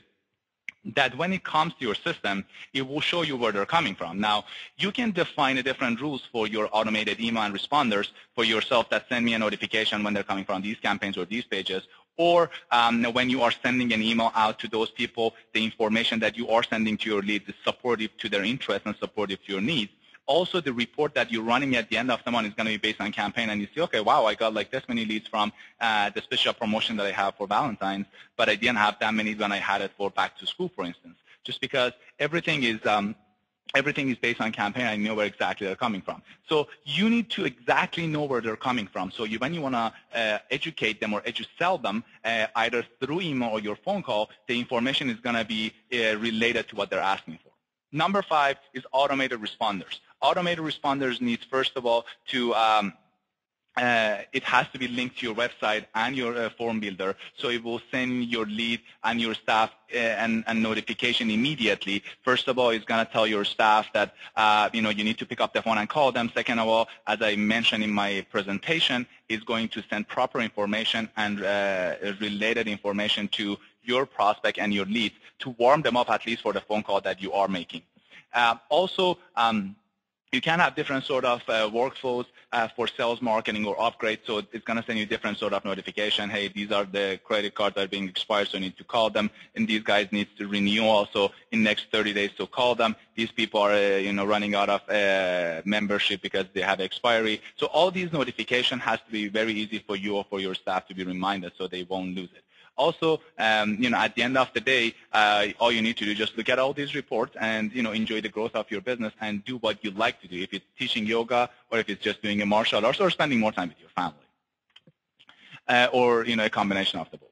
[SPEAKER 2] that when it comes to your system, it will show you where they're coming from. Now, you can define a different rules for your automated email and responders for yourself that send me a notification when they're coming from these campaigns or these pages, or when you are sending an email out to those people, the information that you are sending to your leads is supportive to their interests and supportive to your needs. Also, the report that you're running at the end of the month is going to be based on campaign, and you see, okay, wow, I got like this many leads from the special promotion that I have for Valentine's, but I didn't have that many when I had it for back to school, for instance. Just because everything is based on campaign, I know where exactly they're coming from. So you need to exactly know where they're coming from. So when you want to educate them or sell them, either through email or your phone call, the information is going to be related to what they're asking for. Number 5 is automated responders. Automated responders needs, first of all, to it has to be linked to your website and your form builder, so it will send your lead and your staff and notification immediately. First of all, it's going to tell your staff that you need to pick up the phone and call them. Second of all, as I mentioned in my presentation, it's going to send proper information and related information to your prospect and your leads to warm them up at least for the phone call that you are making. Also, you can have different sort of workflows for sales, marketing, or upgrade. So it's going to send you different sort of notification. Hey, these are the credit cards that are being expired, so you need to call them. And these guys need to renew also in next 30 days, so call them. These people are running out of membership because they have expiry. So all these notification has to be very easy for you or for your staff to be reminded, so they won't lose it. Also, at the end of the day, all you need to do is just look at all these reports and, enjoy the growth of your business and do what you like to do. If it's teaching yoga or if it's just doing a martial arts or spending more time with your family, or, a combination of the both.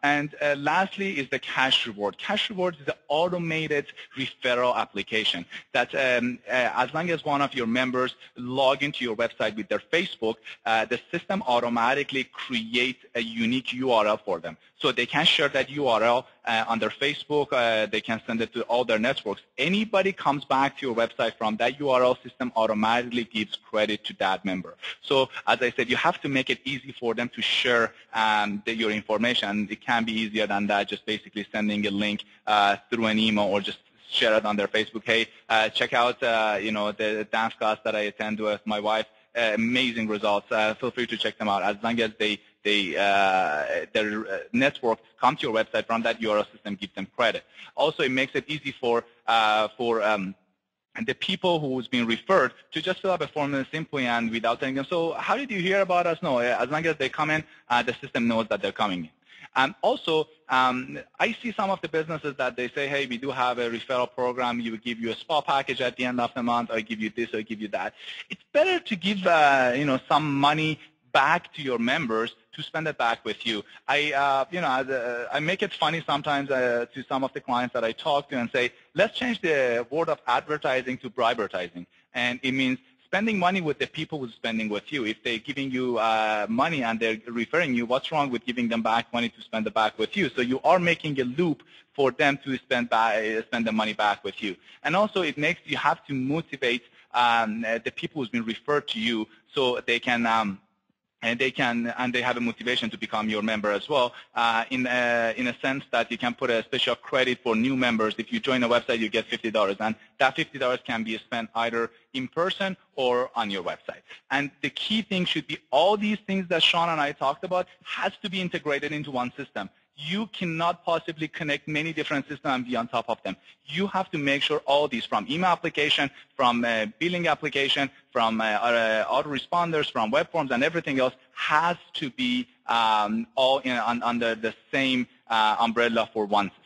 [SPEAKER 2] And lastly is the cash reward. Cash reward is an automated referral application that as long as one of your members log into your website with their Facebook, the system automatically creates a unique URL for them. So they can share that URL on their Facebook. They can send it to all their networks. Anybody comes back to your website from that URL, system automatically gives credit to that member. So as I said, you have to make it easy for them to share your information. It can be easier than that, just basically sending a link through an email or just share it on their Facebook. Hey, check out the dance class that I attend with my wife. Amazing results. Feel free to check them out. As long as their network come to your website from that URL, system gives them credit. Also, it makes it easy for the people who's been referred to just fill up a form simply and without telling them, so how did you hear about us? No, as long as they come in, the system knows that they're coming in. And also, I see some of the businesses that they say, hey, we do have a referral program. We will give you a spa package at the end of the month, or give you this, or give you that. It's better to give, some money back to your members to spend it back with you. I make it funny sometimes to some of the clients that I talk to and say, let's change the word of advertising to bribevertising. And it means spending money with the people who's spending with you. If they're giving you money and they're referring you, what's wrong with giving them back money to spend it back with you? So you are making a loop for them to spend the money back with you. And also you have to motivate the people who's been referred to you so they can and they have a motivation to become your member as well, in a sense that you can put a special credit for new members. If you join a website, you get $50, and that $50 can be spent either in person or on your website. And the key thing should be all these things that Sean and I talked about has to be integrated into one system. You cannot possibly connect many different systems and be on top of them. You have to make sure all these, from email application, from billing application, from autoresponders, from web forms, and everything else has to be all under the same umbrella for one system.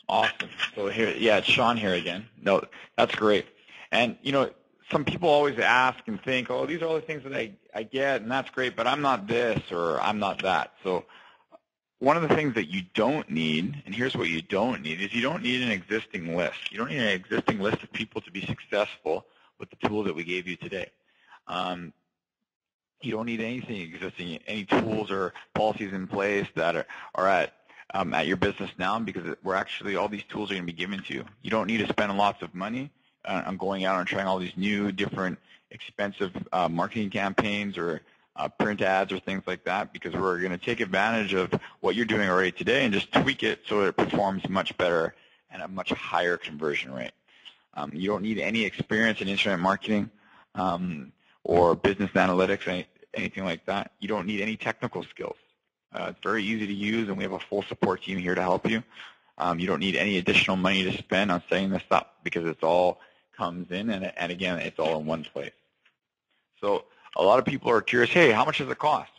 [SPEAKER 1] Awesome. So here, yeah, it's Sean here again. No, that's great. And, you know, some people always ask and think, oh, these are all the things that I get, and that's great, but I'm not this or I'm not that. So one of the things that you don't need, and here's what you don't need, is you don't need an existing list. You don't need an existing list of people to be successful with the tools that we gave you today. You don't need anything existing, any tools or policies in place that are at your business now, because we're actually, all these tools are going to be given to you. You don't need to spend lots of money on going out and trying all these new, different, expensive marketing campaigns or print ads or things like that, because we're going to take advantage of what you're doing already today and just tweak it so it performs much better and a much higher conversion rate. You don't need any experience in internet marketing or business analytics, anything like that. You don't need any technical skills. It's very easy to use, and we have a full support team here to help you. You don't need any additional money to spend on setting this up, because it's all comes in, and again, it's all in one place. So a lot of people are curious, hey, how much does it cost?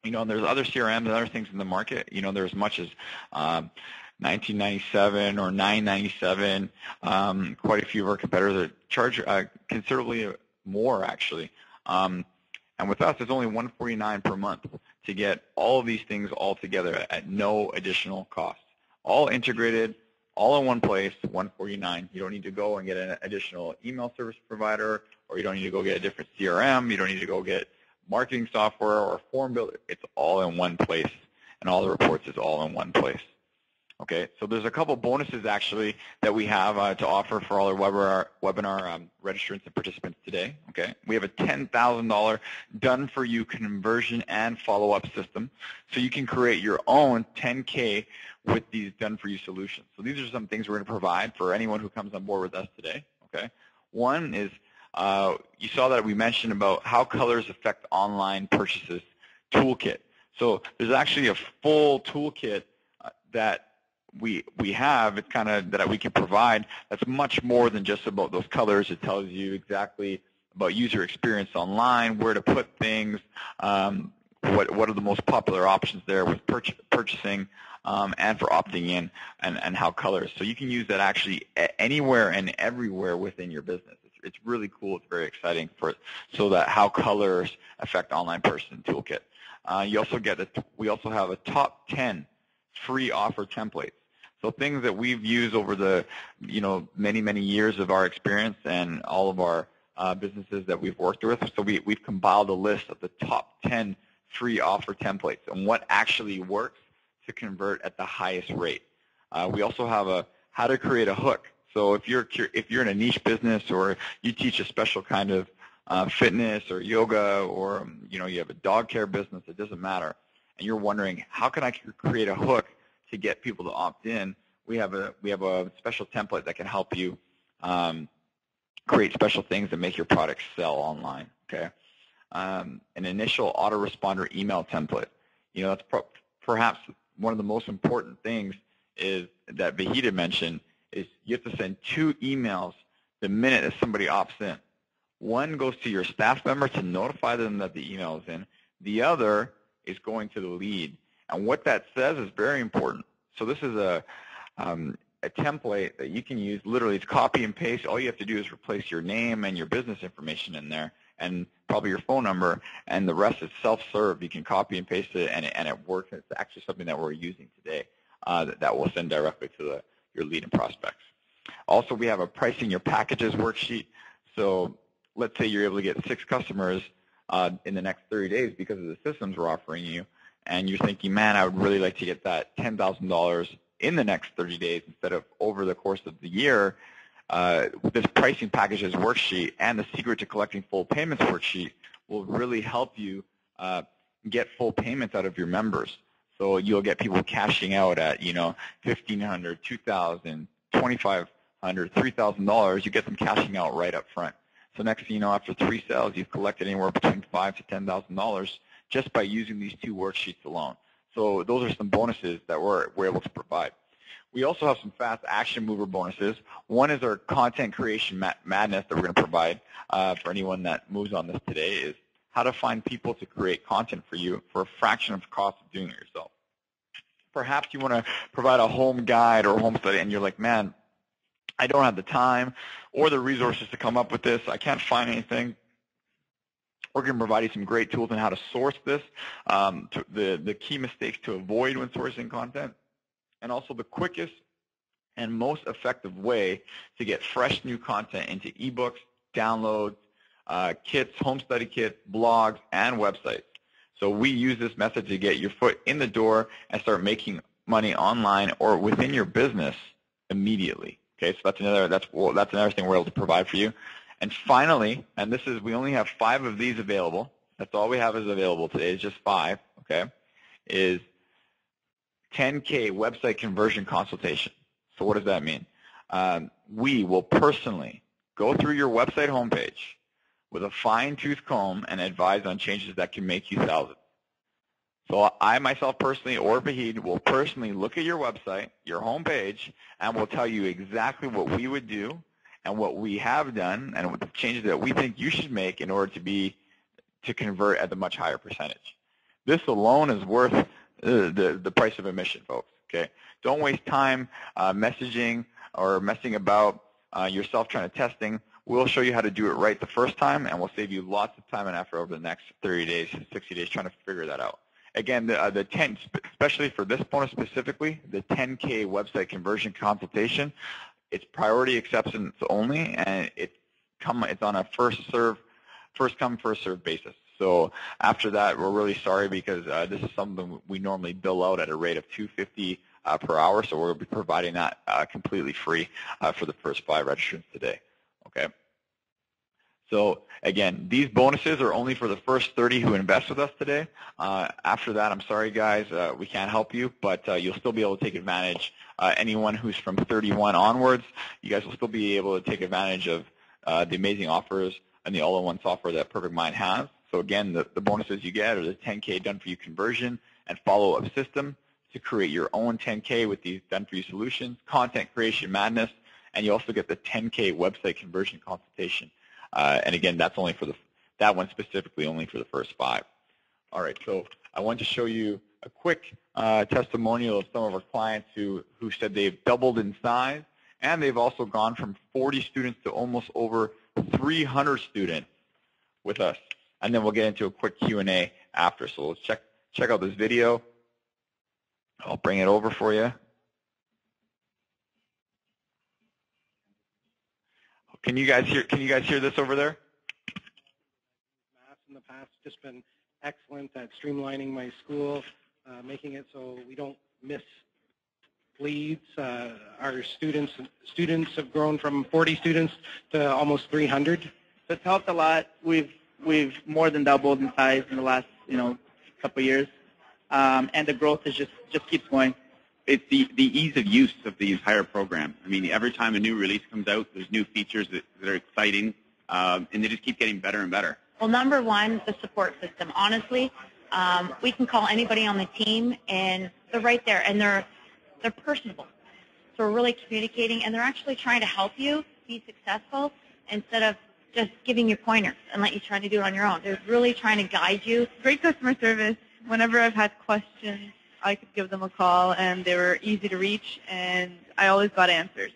[SPEAKER 1] You know, and there's other CRMs and other things in the market. You know, there's as much as $19.97 or $9.97. Quite a few of our competitors that charge considerably more, actually. And with us, it's only $149 per month to get all of these things all together at no additional cost. All integrated, all in one place, $149. You don't need to go and get an additional email service provider, or you don't need to go get a different CRM. You don't need to go get marketing software or a form builder. It's all in one place, and all the reports is all in one place. Okay, so there's a couple bonuses actually that we have to offer for all our webinar registrants and participants today. Okay, we have a $10,000 done-for-you conversion and follow-up system, so you can create your own 10K with these done-for-you solutions. So these are some things we're going to provide for anyone who comes on board with us today. Okay, one is you saw that we mentioned about how colors affect online purchases toolkit. So there's actually a full toolkit that we have, it's kind of that we can provide, that's much more than just about those colors. It tells you exactly about user experience online, where to put things, what are the most popular options there with purchasing, and for opting in, and how colors. So you can use that actually anywhere and everywhere within your business. It's really cool. It's very exciting so that how colors affect online purchasing toolkit. You also we also have a top 10 free offer templates. So things that we've used over the many years of our experience and all of our businesses that we've worked with. So we've compiled a list of the top 10 free offer templates and what actually works to convert at the highest rate. We also have a how to create a hook. So if you're in a niche business, or you teach a special kind of fitness or yoga, or you have a dog care business, it doesn't matter, and you're wondering how can I create a hook to get people to opt in, we have a special template that can help you create special things that make your product sell online. Okay, an initial autoresponder email template. That's perhaps one of the most important things is that Vahida mentioned, is you have to send 2 emails the minute that somebody opts in. One goes to your staff member to notify them that the email is in. The other is going to the lead. And what that says is very important. So this is a template that you can use. Literally, it's copy and paste. All you have to do is replace your name and your business information in there, and probably your phone number, and the rest is self-serve. You can copy and paste it, and it works. It's actually something that we're using today that will send directly to your lead and prospects. Also, we have a pricing your packages worksheet. So let's say you're able to get 6 customers in the next 30 days because of the systems we're offering you, and you're thinking, man, I would really like to get that $10,000 in the next 30 days instead of over the course of the year. This pricing packages worksheet and the secret to collecting full payments worksheet will really help you get full payments out of your members. So you'll get people cashing out at $1,500, $2,000, $2,500, $3,000. You get them cashing out right up front. So next thing you know, after 3 sales, you've collected anywhere between $5,000 to $10,000 just by using these 2 worksheets alone. So those are some bonuses that we're able to provide. We also have some fast action mover bonuses. One is our content creation madness that we're going to provide for anyone that moves on this today, is how to find people to create content for you for a fraction of the cost of doing it yourself. Perhaps you want to provide a home guide or a home study and you're like, man, I don't have the time or the resources to come up with this. I can't find anything. We're going to provide you some great tools on how to source this, the key mistakes to avoid when sourcing content, and also the quickest and most effective way to get fresh new content into ebooks, downloads, kits, home study kits, blogs, and websites. So we use this method to get your foot in the door and start making money online or within your business immediately. Okay, so that's another thing we're able to provide for you. And finally, and this is, we only have 5 of these available. That's all we have is available today, is just 5, okay, is 10K website conversion consultation. So what does that mean? We will personally go through your website homepage with a fine-tooth comb and advise on changes that can make you thousands. So I myself personally, or Vahid, will personally look at your website, your homepage, and will tell you exactly what we would do and what we have done and what the changes that we think you should make in order to convert at a much higher percentage. This alone is worth the price of admission, folks. Okay, don't waste time messaging or messing about yourself trying to testing. We'll show you how to do it right the first time, and we'll save you lots of time and effort over the next 30 days, 60 days trying to figure that out. Again, the 10, especially for this bonus specifically, the 10K website conversion consultation, it's priority acceptance only, and it's on a first come, first serve basis. So after that, we're really sorry because this is something we normally bill out at a rate of $250 per hour, so we'll be providing that completely free for the first 5 registrants today. Okay. So again, these bonuses are only for the first 30 who invest with us today. After that, I'm sorry guys, we can't help you, but you'll still be able to take advantage. Anyone who's from 31 onwards, you guys will still be able to take advantage of the amazing offers and the all-in-one software that Perfect Mind has. So again, the bonuses you get are the 10K done-for-you conversion and follow-up system to create your own 10K with these done-for-you solutions, content creation madness, and you also get the 10K website conversion consultation. And again, that's only for that one specifically only for the first 5. All right, so I want to show you a quick testimonial of some of our clients who said they've doubled in size, and they've also gone from 40 students to almost over 300 students with us. And then we'll get into a quick Q&A after. So let's check out this video. I'll bring it over for you. Can you guys hear this over there?
[SPEAKER 3] In the past, just been excellent at streamlining my school, making it so we don't miss leads. Our students have grown from 40 students to almost 300.
[SPEAKER 4] It's helped a lot. We've more than doubled in size in the last couple of years, and the growth is just keeps going.
[SPEAKER 5] It's the ease of use of the entire program. I mean, every time a new release comes out, there's new features that are exciting, and they just keep getting better and better.
[SPEAKER 6] Well, number one, the support system. Honestly, we can call anybody on the team, and they're right there, and they're personable. So we're really communicating, and they're actually trying to help you be successful instead of just giving you pointers and let you try to do it on your own. They're really trying to guide you.
[SPEAKER 7] Great customer service. Whenever I've had questions, I could give them a call, and they were easy to reach, and I always got answers.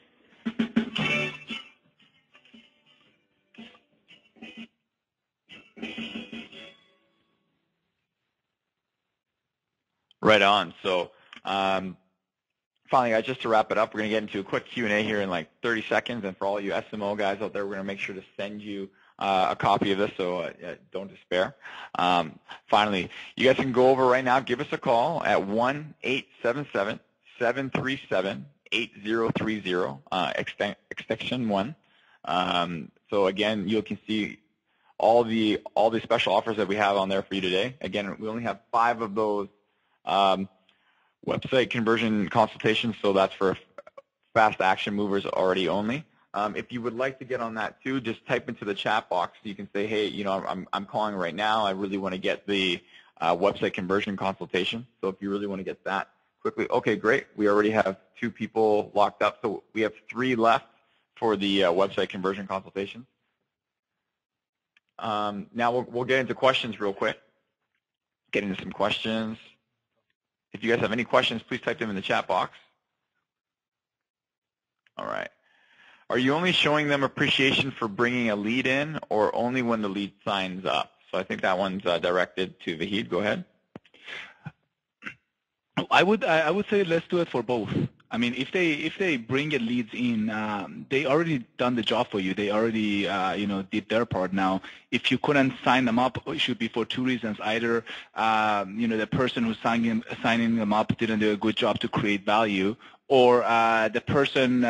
[SPEAKER 1] Right on. So finally, guys, just to wrap it up, we're going to get into a quick Q&A here in like 30 seconds. And for all you SMO guys out there, we're going to make sure to send you a copy of this, so don't despair. Finally, you guys can go over right now, give us a call at 1-877-737-8030, extension 1. So again, you can see all the special offers that we have on there for you today. Again, we only have 5 of those website conversion consultations, so that's for fast action movers already only. If you would like to get on that too, just type into the chat box. You can say, hey, I'm calling right now. I really want to get the website conversion consultation. So if you really want to get that quickly. Okay, great. We already have 2 people locked up, so we have 3 left for the website conversion consultation. Now we'll get into questions real quick. Get into some questions. If you guys have any questions, please type them in the chat box. All right. Are you only showing them appreciation for bringing a lead in, or only when the lead signs up? So I think that one's directed to Vahid. Go ahead.
[SPEAKER 2] I would say let's do it for both. I mean, if they bring a leads in, they already done the job for you. They already did their part. Now, if you couldn't sign them up, it should be for 2 reasons. Either the person who's signing them up didn't do a good job to create value, or the person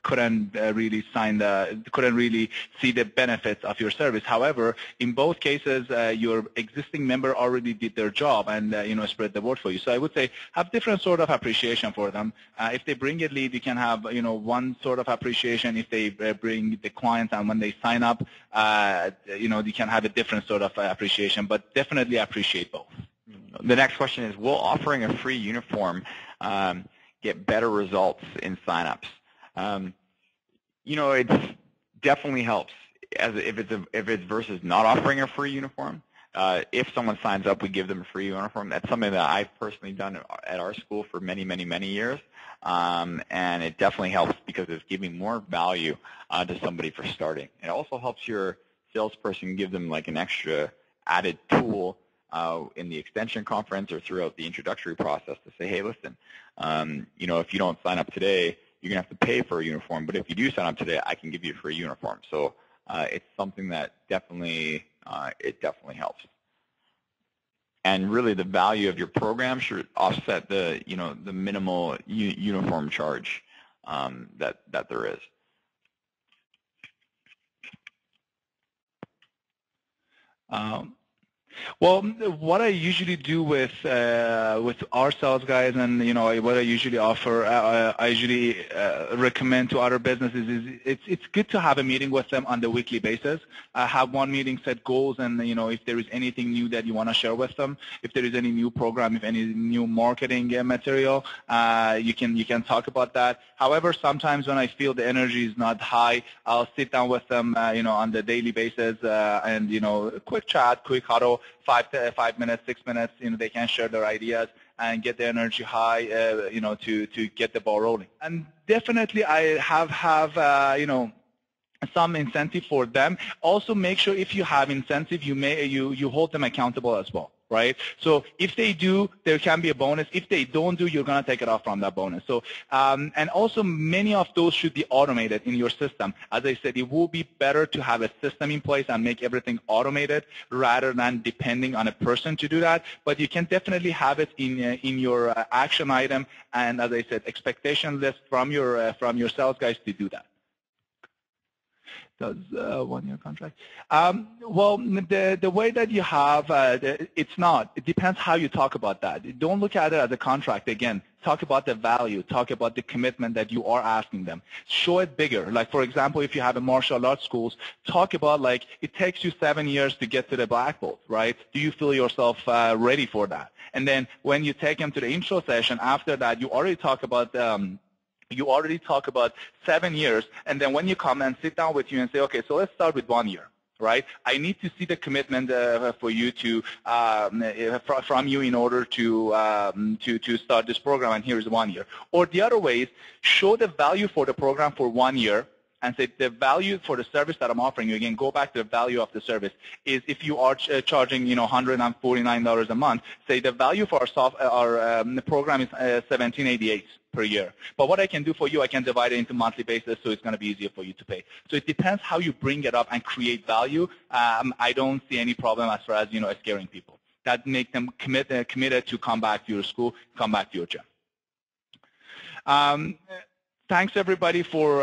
[SPEAKER 2] couldn't really see the benefits of your service. However, in both cases, your existing member already did their job and spread the word for you. So I would say have different sort of appreciation for them. If they bring a lead, you can have one sort of appreciation. If they bring the client and when they sign up, you can have a different sort of appreciation. But definitely appreciate both.
[SPEAKER 1] The next question is: will offering a free uniform get better results in signups? It definitely helps if it's versus not offering a free uniform. If someone signs up, we give them a free uniform. That's something that I've personally done at our school for many, many, many years, and it definitely helps because it's giving more value to somebody for starting. It also helps your salesperson give them like an extra added tool in the extension conference or throughout the introductory process to say, hey, listen, if you don't sign up today, you're going to have to pay for a uniform, but if you do sign up today, I can give you a free uniform. So it's something that definitely helps. And really, the value of your program should offset the the minimal uniform charge that there is.
[SPEAKER 2] Well, what I usually do with our sales guys, and what I usually offer, I usually recommend to other businesses is it's good to have a meeting with them on the weekly basis. Have one meeting, set goals, and if there is anything new that you want to share with them, if there is any new program, if any new marketing material, you can talk about that. However, sometimes when I feel the energy is not high, I'll sit down with them, on the daily basis, and quick chat, quick huddle. 5 minutes, 6 minutes, they can share their ideas and get the energy high, to get the ball rolling. And definitely I have some incentive for them. Also make sure if you have incentive, you hold them accountable as well, right? So if they do, there can be a bonus. If they don't do, you're going to take it off from that bonus. So, and also many of those should be automated in your system. As I said, it will be better to have a system in place and make everything automated rather than depending on a person to do that. But you can definitely have it in your action item. And as I said, expectation list from your sales guys to do that. Does 1-year contract? Well, the way that you have, it's not. It depends how you talk about that. Don't look at it as a contract. Again, talk about the value. Talk about the commitment that you are asking them. Show it bigger. Like, for example, if you have a martial arts schools, talk about like it takes you 7 years to get to the black belt, right? Do you feel yourself ready for that? And then when you take them to the intro session, after that, you already talk about 7 years, and then when you come and sit down with you and say, okay, so let's start with 1 year, right? I need to see the commitment for you to from you in order to start this program, and here is 1 year. Or the other way is show the value for the program for 1 year, and say the value for the service that I'm offering you. Again, go back to the value of the service. Is if you are charging $149 a month, say the value for our program is $1788 per year. But what I can do for you, I can divide it into monthly basis, so it's going to be easier for you to pay. So it depends how you bring it up and create value. I don't see any problem as far as scaring people. That make them committed to come back to your school, come back to your gym. Thanks everybody for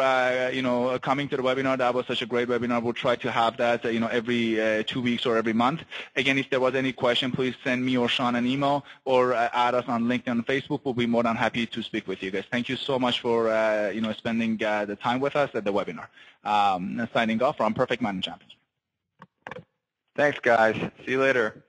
[SPEAKER 2] coming to the webinar. That was such a great webinar. We'll try to have that every 2 weeks or every month. Again, if there was any question, please send me or Sean an email or add us on LinkedIn and Facebook. We'll be more than happy to speak with you guys. Thank you so much for spending the time with us at the webinar. Signing off from Perfect Mind and Champions.
[SPEAKER 1] Thanks guys. See you later.